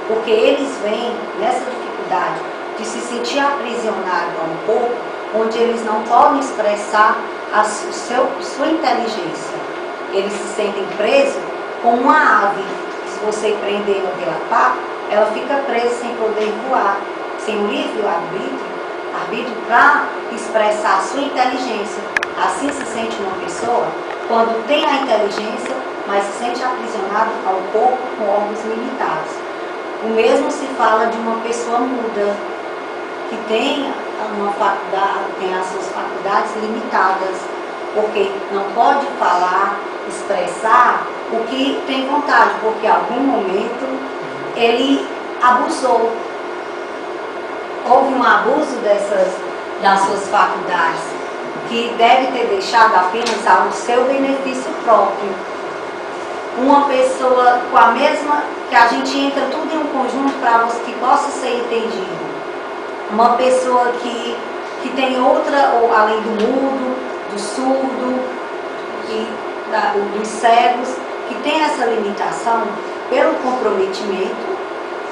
Speaker 3: Porque eles vêm nessa dificuldade de se sentir aprisionado a um corpo onde eles não podem expressar sua inteligência. Eles se sentem presos como uma ave. Se você prendê-la pela pá, ela fica presa sem poder voar, sem o livre-arbítrio para expressar a sua inteligência. Assim se sente uma pessoa quando tem a inteligência, mas se sente aprisionado ao corpo com órgãos limitados. O mesmo se fala de uma pessoa muda, que tem as suas faculdades limitadas, porque não pode falar, expressar o que tem vontade, porque em algum momento ele abusou. Houve um abuso das suas faculdades, que deve ter deixado apenas ao seu benefício próprio. Uma pessoa com a mesma, que a gente entra tudo em um conjunto para que possa ser entendido. Uma pessoa que tem outra, ou além do mudo, do surdo, dos cegos, que tem essa limitação pelo comprometimento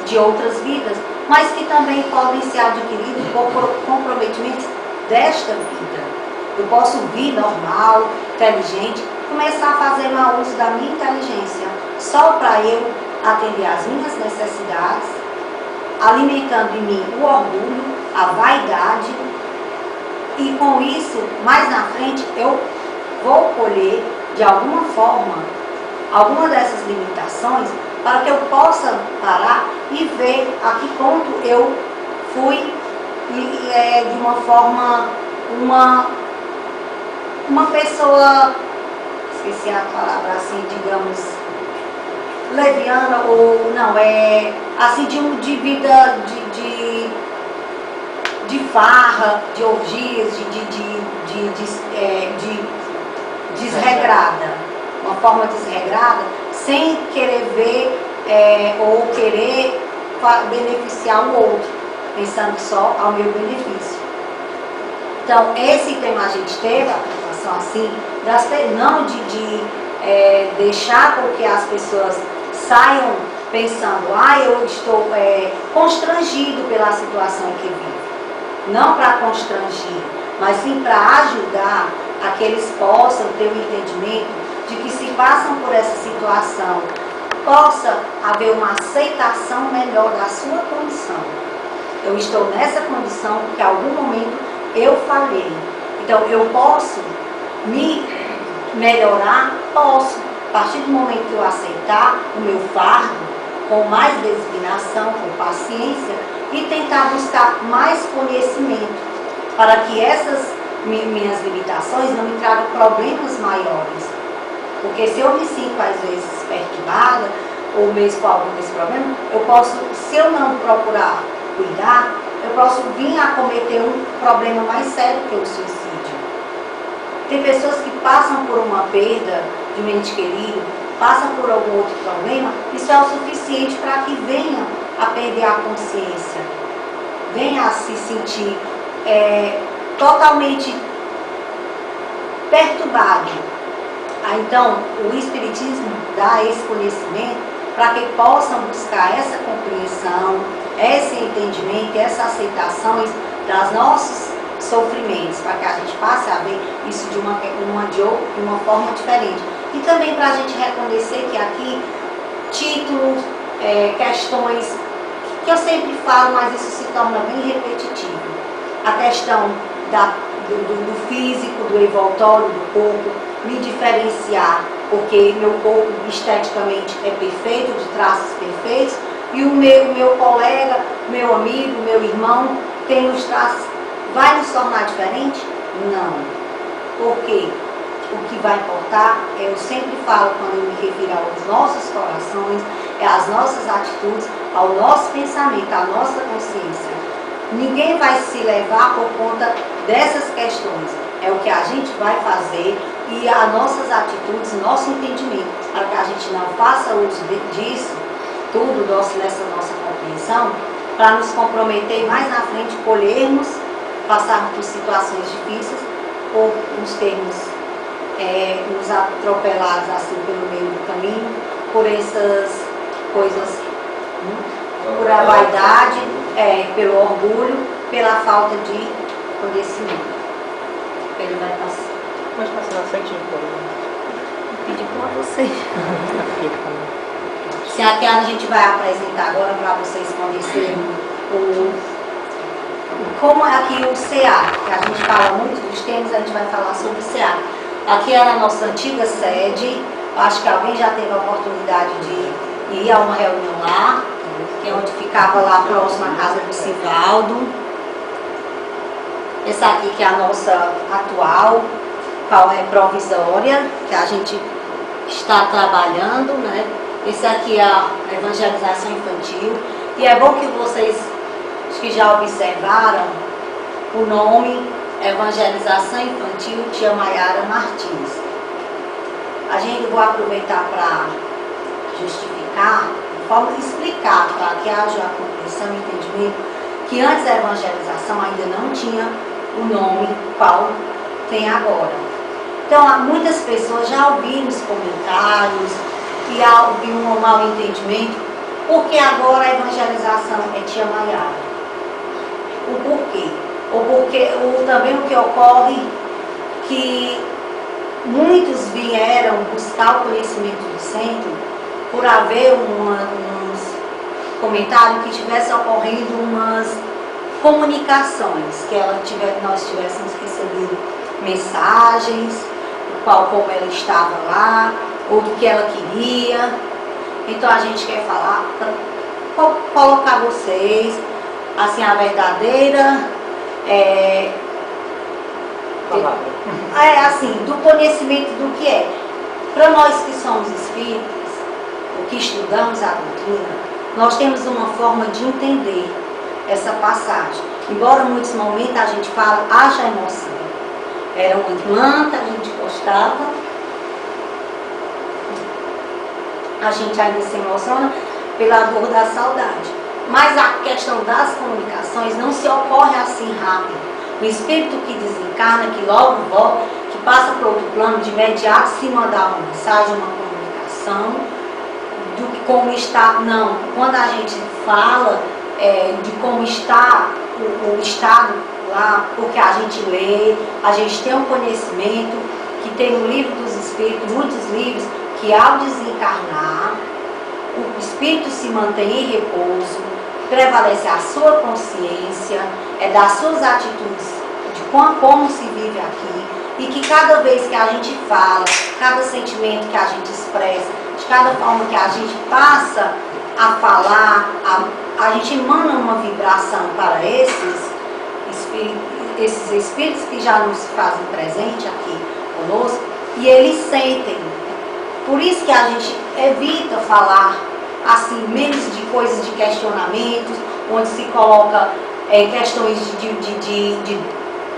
Speaker 3: de outras vidas, mas que também podem ser adquiridos por comprometimentos desta vida. Eu posso vir normal, inteligente, começar a fazer mau uso da minha inteligência, só para eu atender às minhas necessidades, alimentando em mim o orgulho, a vaidade, e com isso, mais na frente, eu vou colher, de alguma forma, alguma dessas limitações, para que eu possa parar e ver a que ponto eu fui, de uma forma, uma pessoa, esqueci a palavra assim, digamos, leviana, ou não, assim, de vida, de farra, de orgias, de desregrada, uma forma desregrada, sem querer ver ou querer beneficiar o outro, pensando só ao meu benefício. Então, esse tema a gente teve, a preocupação assim, não de deixar com que as pessoas saiam pensando, eu estou constrangido pela situação que vivo. Não para constrangir, mas sim para ajudar a que eles possam ter o entendimento de que se passam por essa situação, possa haver uma aceitação melhor da sua condição. Eu estou nessa condição porque em algum momento eu falhei. Então eu posso me melhorar? Posso. A partir do momento que eu aceitar o meu fardo, com mais designação, com paciência, e tentar buscar mais conhecimento, para que essas minhas limitações não me tragam problemas maiores. Porque se eu me sinto às vezes perturbada, ou mesmo com algum desse problema, eu posso, se eu não procurar cuidar, eu posso vir a cometer um problema mais sério que o suicídio. Tem pessoas que passam por uma perda de um ente querido, passam por algum outro problema, isso é o suficiente para que venha a perder a consciência, venha a se sentir totalmente perturbado. Então, o Espiritismo dá esse conhecimento para que possam buscar essa compreensão, esse entendimento, essas aceitações das nossos sofrimentos, para que a gente passe a ver isso de uma forma diferente. E também para a gente reconhecer que aqui, títulos, questões, que eu sempre falo, mas isso se torna bem repetitivo. A questão do físico, do envoltório do corpo, me diferenciar, porque meu corpo esteticamente é perfeito, de traços perfeitos, e o meu colega, meu amigo, meu irmão tem os traços. Vai nos tornar diferente? Não. Por quê? O que vai importar, eu sempre falo quando eu me refiro aos nossos corações, às nossas atitudes, ao nosso pensamento, à nossa consciência. Ninguém vai se levar por conta dessas questões. É o que a gente vai fazer e as nossas atitudes, nosso entendimento, para que a gente não faça uso disso, tudo nessa nossa compreensão, para nos comprometer e mais na frente colhermos, passarmos por situações difíceis, ou nos termos nos atropelados assim pelo meio do caminho, por essas coisas, por a vaidade, pelo orgulho, pela falta de por esse livro. Ele vai passar.
Speaker 2: Pode passar na frente, por favor.
Speaker 3: Vou pedir para você. Se aqui a gente vai apresentar agora para vocês conhecerem como é aqui o CA, que a gente fala muito dos temas, a gente vai falar sobre o CA. Aqui era a nossa antiga sede, acho que alguém já teve a oportunidade de ir a uma reunião lá, que é onde ficava lá próximo à casa do Sivaldo. Essa aqui que é a nossa atual, qual é provisória, que a gente está trabalhando, né? Esse aqui é a evangelização infantil. E é bom que vocês, acho que já observaram, o nome Evangelização Infantil Tia Maiara Martins. A gente vai aproveitar para justificar, explicar, para que haja a compreensão e entendimento, que antes a evangelização ainda não tinha o nome qual tem agora. Então, muitas pessoas já ouviram os comentários e ouviram um mau entendimento, porque agora a evangelização é Tia Maiara. O porquê? Também o que ocorre que muitos vieram buscar o conhecimento do centro por haver uns comentários que tivesse ocorrido umas comunicações, que nós tivéssemos recebido mensagens, como ela estava lá, ou do que ela queria. Então a gente quer falar, colocar vocês, assim, a verdadeira assim, do conhecimento do que é. Para nós que somos espíritas, o que estudamos a doutrina, nós temos uma forma de entender essa passagem. Embora em muitos momentos a gente fala, haja emoção. Era uma irmã que a gente gostava, a gente ainda se emociona pela dor da saudade. Mas a questão das comunicações não se ocorre assim rápido. O espírito que desencarna, que logo volta, que passa para outro plano, de imediato se mandar uma mensagem, uma comunicação, do que como está. Não, quando a gente fala de como está o estado lá, porque a gente lê, a gente tem um conhecimento, que tem o livro dos espíritos, muitos livros, que ao desencarnar, o espírito se mantém em repouso, prevalece a sua consciência, das suas atitudes, de como se vive aqui, e que cada vez que a gente fala, cada sentimento que a gente expressa, de cada forma que a gente passa a falar, a gente emana uma vibração para esses espíritos que já nos fazem presente aqui conosco, e eles sentem. Por isso que a gente evita falar assim, menos de coisas de questionamentos, onde se coloca questões de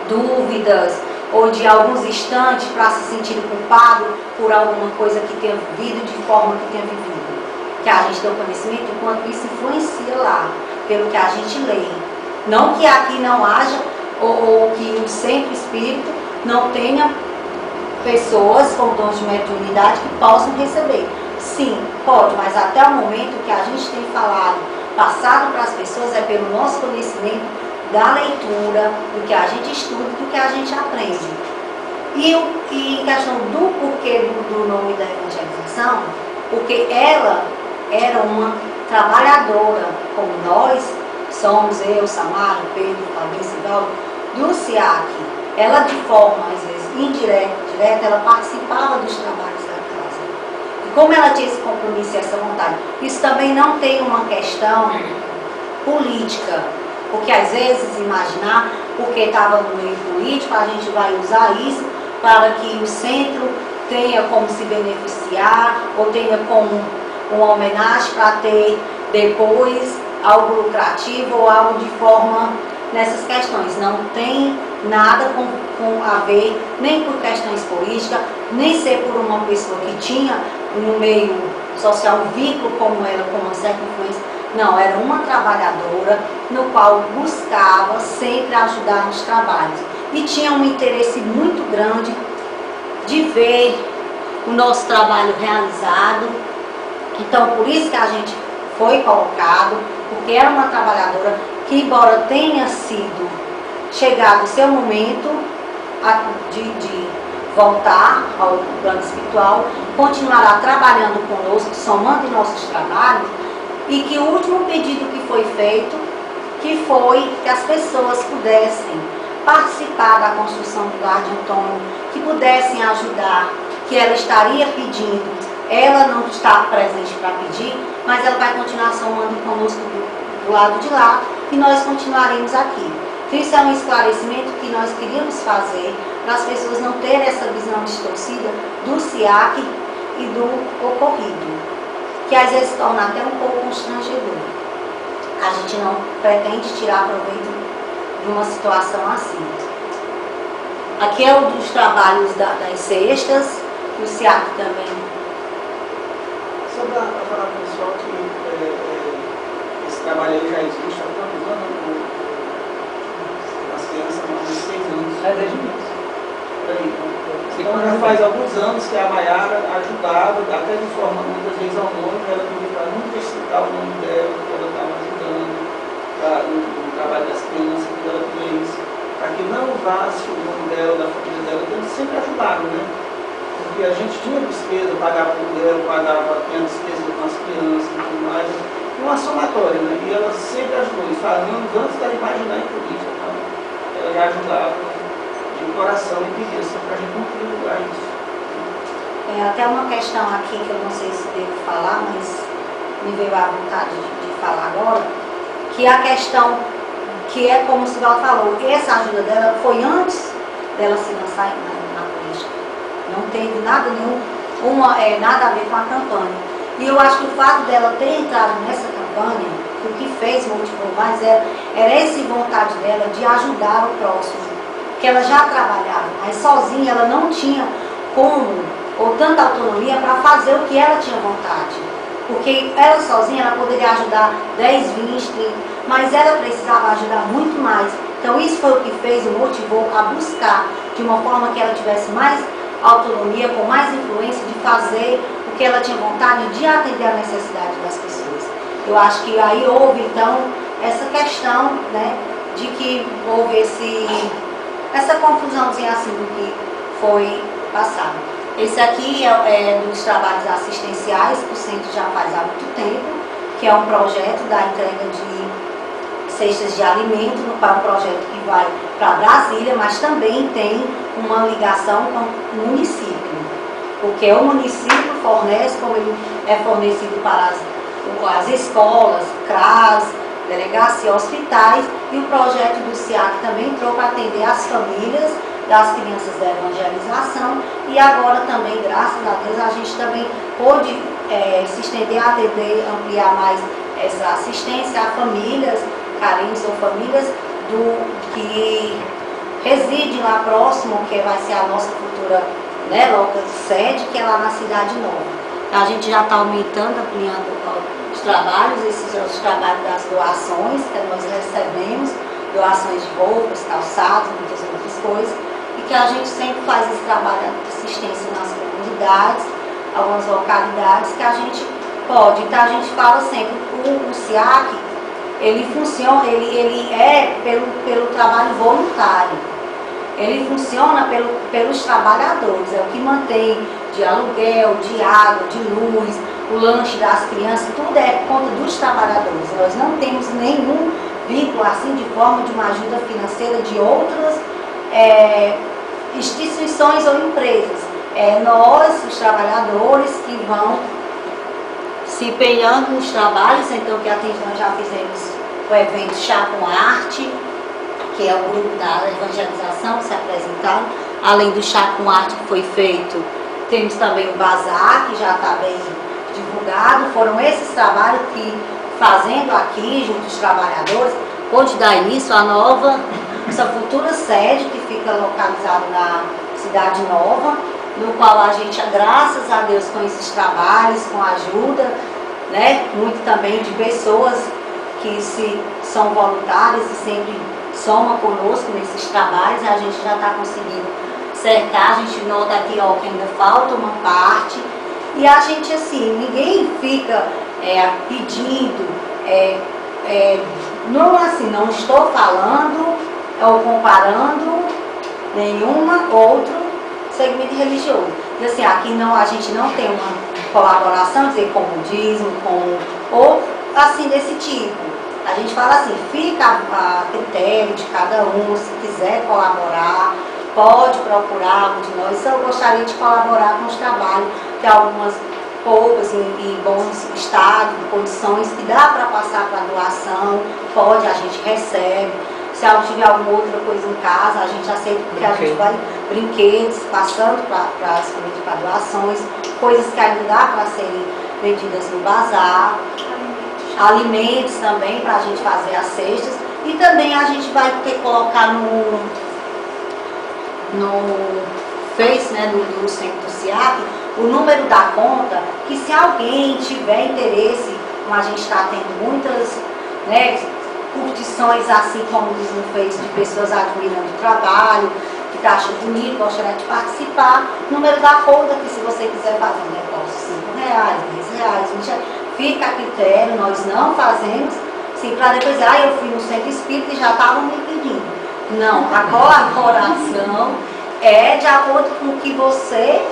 Speaker 3: dúvidas, ou de alguns instantes para se sentir culpado por alguma coisa que tenha vivido, de forma que tenha vivido. Que a gente tem o conhecimento, enquanto isso influencia lá, pelo que a gente lê. Não que aqui não haja, ou que o centro espírito não tenha pessoas com dons de mediunidade que possam receber. Sim, pode, mas até o momento que a gente tem falado, passado para as pessoas, é pelo nosso conhecimento da leitura, do que a gente estuda, do que a gente aprende. E em questão do porquê do nome da evangelização, porque ela era uma trabalhadora, como nós somos, eu, Samara, Pedro, Fabrício e Valdo, do SIAC. Ela, de forma, às vezes, indireta, direta, ela participava dos trabalhos da casa. E como ela tinha esse compromisso e essa vontade, isso também não tem uma questão política, porque às vezes imaginar, porque estava no meio político, a gente vai usar isso para que o centro tenha como se beneficiar, ou tenha como uma homenagem para ter depois algo lucrativo ou algo de forma nessas questões. Não tem nada com a ver nem por questões políticas, nem ser por uma pessoa que tinha no meio social um vínculo como ela, com uma certa influência. Não, era uma trabalhadora no qual buscava sempre ajudar nos trabalhos. E tinha um interesse muito grande de ver o nosso trabalho realizado. Então, por isso que a gente foi colocado, porque era uma trabalhadora que, embora tenha sido chegado o seu momento de voltar ao plano espiritual, continuará trabalhando conosco, somando em nossos trabalhos, e que o último pedido que foi feito, que foi que as pessoas pudessem participar da construção do Lar de Antônio, que pudessem ajudar, que ela estaria pedindo, ela não está presente para pedir, mas ela vai continuar somando conosco do lado de lá, e nós continuaremos aqui. Então, isso é um esclarecimento que nós queríamos fazer para as pessoas não terem essa visão distorcida do SIAC e do ocorrido, que às vezes torna até um pouco constrangedor. A gente não pretende tirar proveito de uma situação assim. Aqui é um dos trabalhos das cestas, o SIAC também.
Speaker 4: Só para falar para o pessoal que esse trabalho aí já existe há quantos anos? As crianças vão de 6 anos.
Speaker 2: É desde o início.
Speaker 4: Então já faz alguns anos que a Maiara ajudava, até de forma muitas vezes anônima, ela pedia para nunca citar o nome dela, que ela estava ajudando no trabalho das crianças, que ela tinha isso, para que não usasse o nome dela, da família dela, então eles sempre ajudaram, né? Porque a gente tinha despesa, pagava por dela, tinha despesa com as crianças e tudo mais, uma somatória, né? E ela sempre ajudou, isso faz anos antes dela imaginar em política, tá? Ela já ajudava de coração e pedia só para a gente não divulgar isso.
Speaker 3: Até uma questão aqui que eu não sei se devo falar, mas me veio a vontade de falar agora, que a questão, que é como o Sivaldo falou, essa ajuda dela foi antes dela se lançar na política. Não teve nada nada a ver com a campanha. E eu acho que o fato dela ter entrado nessa campanha, o que fez, motivou mais, era essa vontade dela de ajudar o próximo. Que ela já trabalhava, mas sozinha ela não tinha como, ou tanta autonomia para fazer o que ela tinha vontade. Porque ela sozinha, ela poderia ajudar 10, 20, 30, mas ela precisava ajudar muito mais. Então isso foi o que fez e motivou a buscar, de uma forma que ela tivesse mais autonomia, com mais influência, de fazer o que ela tinha vontade, de atender a necessidade das pessoas. Eu acho que aí houve, então, essa questão, né, de que houve essa confusãozinha assim do que foi passado. Esse aqui é dos trabalhos assistenciais que o centro já faz há muito tempo, que é um projeto da entrega de cestas de alimento, no qual é um projeto que vai para Brasília, mas também tem uma ligação com o município, porque o município fornece, como ele é fornecido para as escolas, CRAS, delegacia, hospitais, e o projeto do SIAC também entrou para atender as famílias das crianças da evangelização, e agora também, graças a Deus, a gente também pôde se estender a atender, ampliar mais essa assistência a famílias carentes ou famílias que residem lá próximo, que vai ser a nossa futura, né, local sede, que é lá na Cidade Nova. A gente já está aumentando, ampliando os trabalhos, esses são os trabalhos das doações que nós recebemos, doações de roupas, calçados, muitas outras coisas, e que a gente sempre faz esse trabalho de assistência nas comunidades, algumas localidades que a gente pode. Então a gente fala sempre, o SIAC, ele funciona, ele é pelo trabalho voluntário. Ele funciona pelos trabalhadores, é o que mantém de aluguel, de água, de luz, o lanche das crianças, tudo é por conta dos trabalhadores. Nós não temos nenhum vínculo assim de forma de uma ajuda financeira de outras instituições ou empresas. Nós, os trabalhadores, que vão se empenhando nos trabalhos. Então, que nós já fizemos o evento Chá com Arte, que é o grupo da evangelização, se apresentaram. Além do Chá com Arte que foi feito, temos também o Bazar, que já está bem divulgado. Foram esses trabalhos que, fazendo aqui, junto aos trabalhadores, pôde dar início à essa futura sede, que fica localizada na Cidade Nova, no qual a gente, graças a Deus, com esses trabalhos, com a ajuda, né, muito também de pessoas que são voluntárias e sempre somam conosco nesses trabalhos, a gente já está conseguindo cercar. A gente nota aqui, ó, que ainda falta uma parte, e a gente, assim, ninguém fica pedindo, não estou falando ou comparando nenhuma outro segmento religioso. E assim, aqui não, a gente não tem uma colaboração, dizer, com o dízimo, ou assim, desse tipo. A gente fala assim, fica a critério de cada um, se quiser colaborar, pode procurar um de nós. Eu gostaria de colaborar com os trabalhos, tem algumas poucas em bons estado, condições que dá para passar para doação, pode, a gente recebe. Se tiver alguma outra coisa em casa, a gente aceita, porque a gente vai, brinquedos, passando para doações, coisas que ainda dá para serem vendidas no bazar, alimentos também para a gente fazer as cestas, e também a gente vai ter que colocar no Face, né, do Centro do SIAP, o número da conta, que se alguém tiver interesse, como a gente está tendo muitas, né, curtições, assim como diz no Face, de pessoas admirando o trabalho, que está achando bonito, gostaria de participar, número da conta, que se você quiser fazer um negócio, R$5, R$10, R$20, fica a critério, nós não fazemos, sim, para depois dizer, eu fui no centro espírita e já estavam me pedindo. Não, a colaboração é de acordo com o que você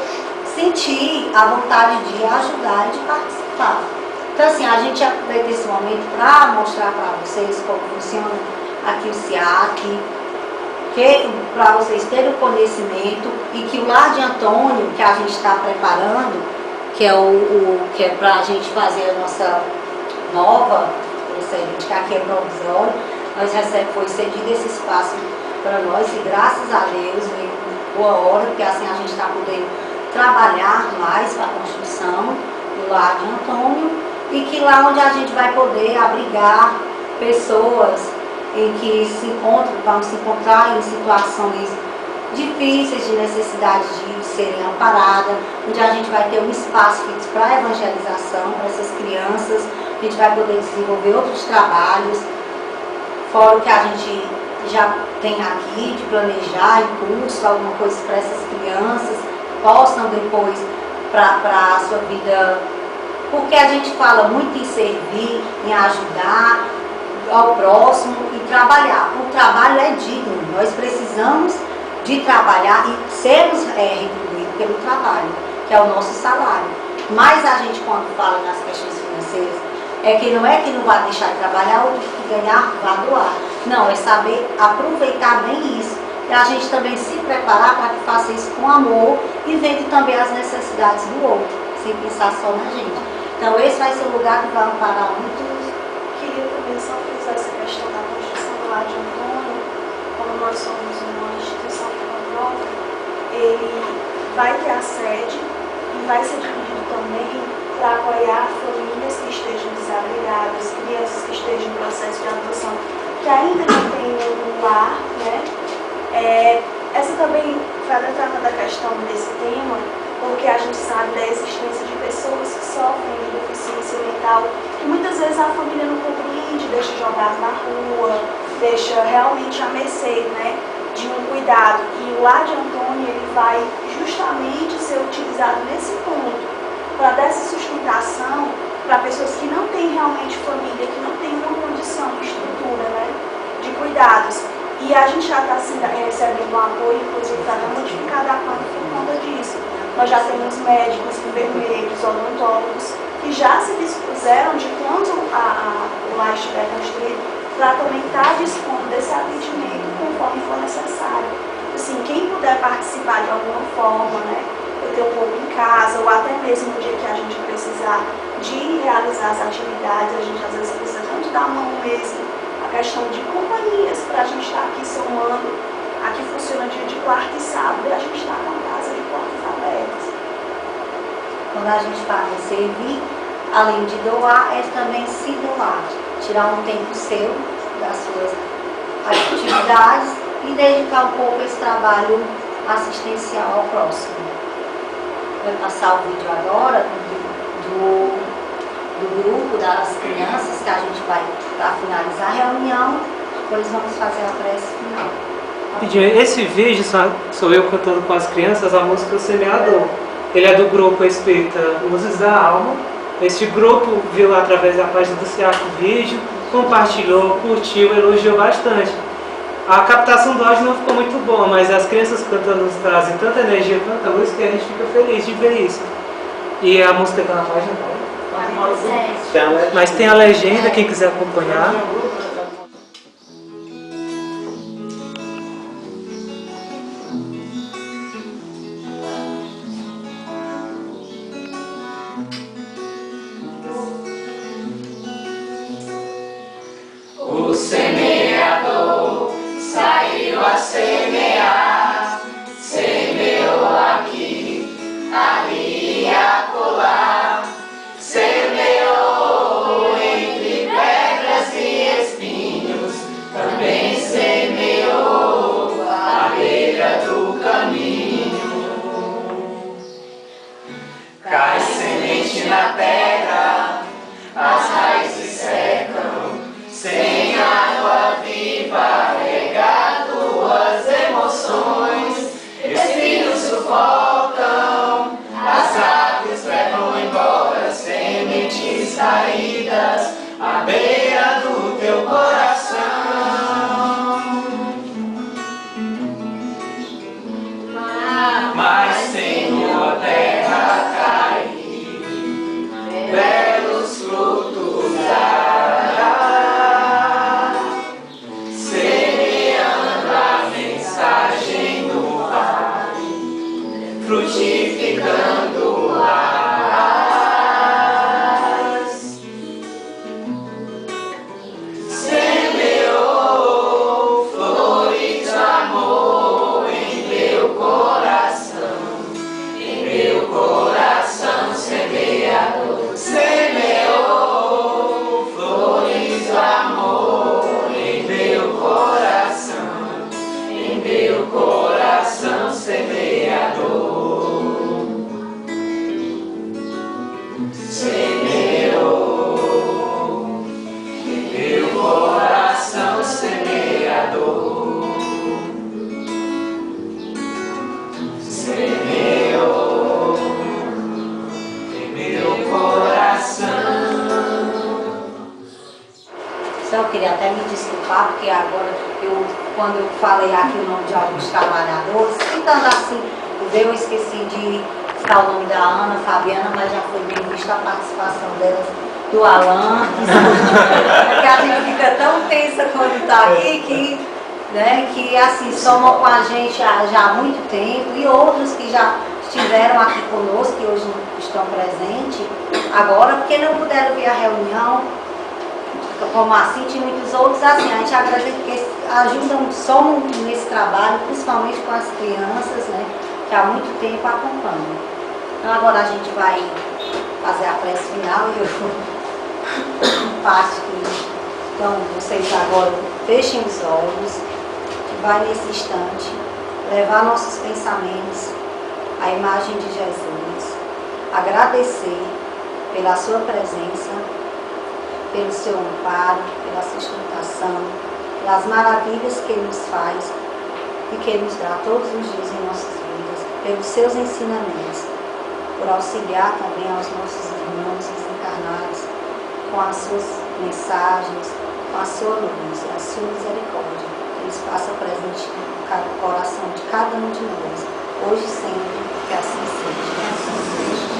Speaker 3: sentir a vontade de ajudar e de participar. Então, assim, a gente aproveita esse momento para mostrar para vocês como funciona aqui o SIAC, para vocês terem o conhecimento, e que o Lar de Antônio, que a gente está preparando, que é para a gente fazer a nossa nova, que aqui é provisório, foi cedido esse espaço para nós, e graças a Deus veio boa hora, porque assim a gente está podendo trabalhar mais para a construção do Lar de Antônio, e que lá onde a gente vai poder abrigar pessoas em que vão se encontrar em situações difíceis, de necessidade de serem amparadas, onde a gente vai ter um espaço fixo para evangelização para essas crianças, a gente vai poder desenvolver outros trabalhos, fora o que a gente já tem aqui, de planejar em curso, alguma coisa para essas crianças, possam depois para a sua vida, porque a gente fala muito em servir, em ajudar ao próximo e trabalhar. O trabalho é digno, nós precisamos de trabalhar e sermos retribuídos pelo trabalho, que é o nosso salário. Mas a gente, quando fala nas questões financeiras, que não é que não vai deixar de trabalhar ou que ganhar, vai doar. Não, é saber aproveitar bem isso. E a gente também se preparar para que faça isso com amor e vendo também as necessidades do outro, sem pensar só na gente. Então esse vai ser o lugar que vai amparar muitos.
Speaker 5: Queria também só frisar essa questão da construção do Lar de Antônio, como nós somos uma instituição filantrópica, ele vai ter a sede e vai ser dividido também para apoiar famílias que estejam desabrigadas, crianças que estejam em processo de adoção, que ainda não têm um lar, né? Essa também vai entrar na questão desse tema, porque a gente sabe da existência de pessoas que sofrem de deficiência mental, que muitas vezes a família não compreende, deixa jogado na rua, deixa realmente à mercê, né, de um cuidado. E o Lar de Antônio, ele vai justamente ser utilizado nesse ponto, para dar essa sustentação para pessoas que não têm realmente família, que não têm uma condição, estrutura, né, de cuidados. E a gente já está recebendo um apoio, inclusive para não modificar da planta por conta disso. Nós já temos médicos, enfermeiros, odontólogos, que já se dispuseram de quando o lar estiver construído, para também estar dispondo desse atendimento conforme for necessário. Assim, quem puder participar de alguma forma, né, eu ter um pouco em casa, ou até mesmo no dia que a gente precisar de realizar as atividades, a gente às vezes precisa tanto dar mão mesmo, a questão de companhias, para a gente estar aqui somando. Aqui funciona dia de quarta e sábado, e a gente está com a casa de portas abertas.
Speaker 3: Quando a gente fala em servir, além de doar, é também se doar. Tirar um tempo seu das suas atividades e dedicar um pouco a esse trabalho assistencial ao próximo. Vou passar o vídeo agora do grupo das crianças, que a gente vai, para finalizar a reunião, depois vamos fazer a prece final.
Speaker 2: Esse vídeo sou eu cantando com as crianças a música O Semeador. Ele é do grupo Espírita Luzes da Alma. Este grupo viu através da página do SIAC o vídeo, compartilhou, curtiu, elogiou bastante. A captação do áudio não ficou muito boa, mas as crianças cantando nos trazem tanta energia, tanta luz, que a gente fica feliz de ver isso. E a música está na página?
Speaker 3: 47.
Speaker 2: Mas tem a legenda, quem quiser acompanhar.
Speaker 6: O semeador saiu a semear, semeou aqui, ali e acolá, semeou entre pedras e espinhos, também semeou à beira do caminho. Cai semente na terra, as raízes secam, sem água viva, rega tuas emoções, espinhos sufocam, as aves levam embora sementes caídas à beira do teu coração. Mas Senhor, a terra cair, belos frutos dará, frutificando as. Semeou flores de amor em meu coração semeador. Semeou flores de amor em meu coração semeador. Semeou em meu coração semeador. Semeou em meu coração.
Speaker 3: Só eu queria até me desculpar, porque agora quando eu falei aqui o nome de alguns trabalhadores, tentando assim, eu esqueci de citar o nome da Ana, Fabiana, mas já foi bem vista a participação delas, do Alan, porque a gente fica tão tensa quando está aqui que assim, somam com a gente já há muito tempo, e outros que já estiveram aqui conosco, que hoje não estão presentes agora, porque não puderam vir à reunião, como a Cintia e muitos outros, assim, a gente agradece porque ajudam, somam nesse trabalho, principalmente com as crianças, né, que há muito tempo acompanham. Então agora a gente vai fazer a prece final e eu passo que, então vocês agora fechem os olhos, que vai nesse instante levar nossos pensamentos à imagem de Jesus, agradecer pela sua presença, pelo seu amparo, pela sustentação, pelas maravilhas que Ele nos faz e que Ele nos dá todos os dias em nossas vidas, pelos seus ensinamentos, por auxiliar também aos nossos irmãos desencarnados com as suas mensagens, com a sua luz, a sua misericórdia, que Ele faça presente no coração de cada um de nós, hoje e sempre, que assim seja.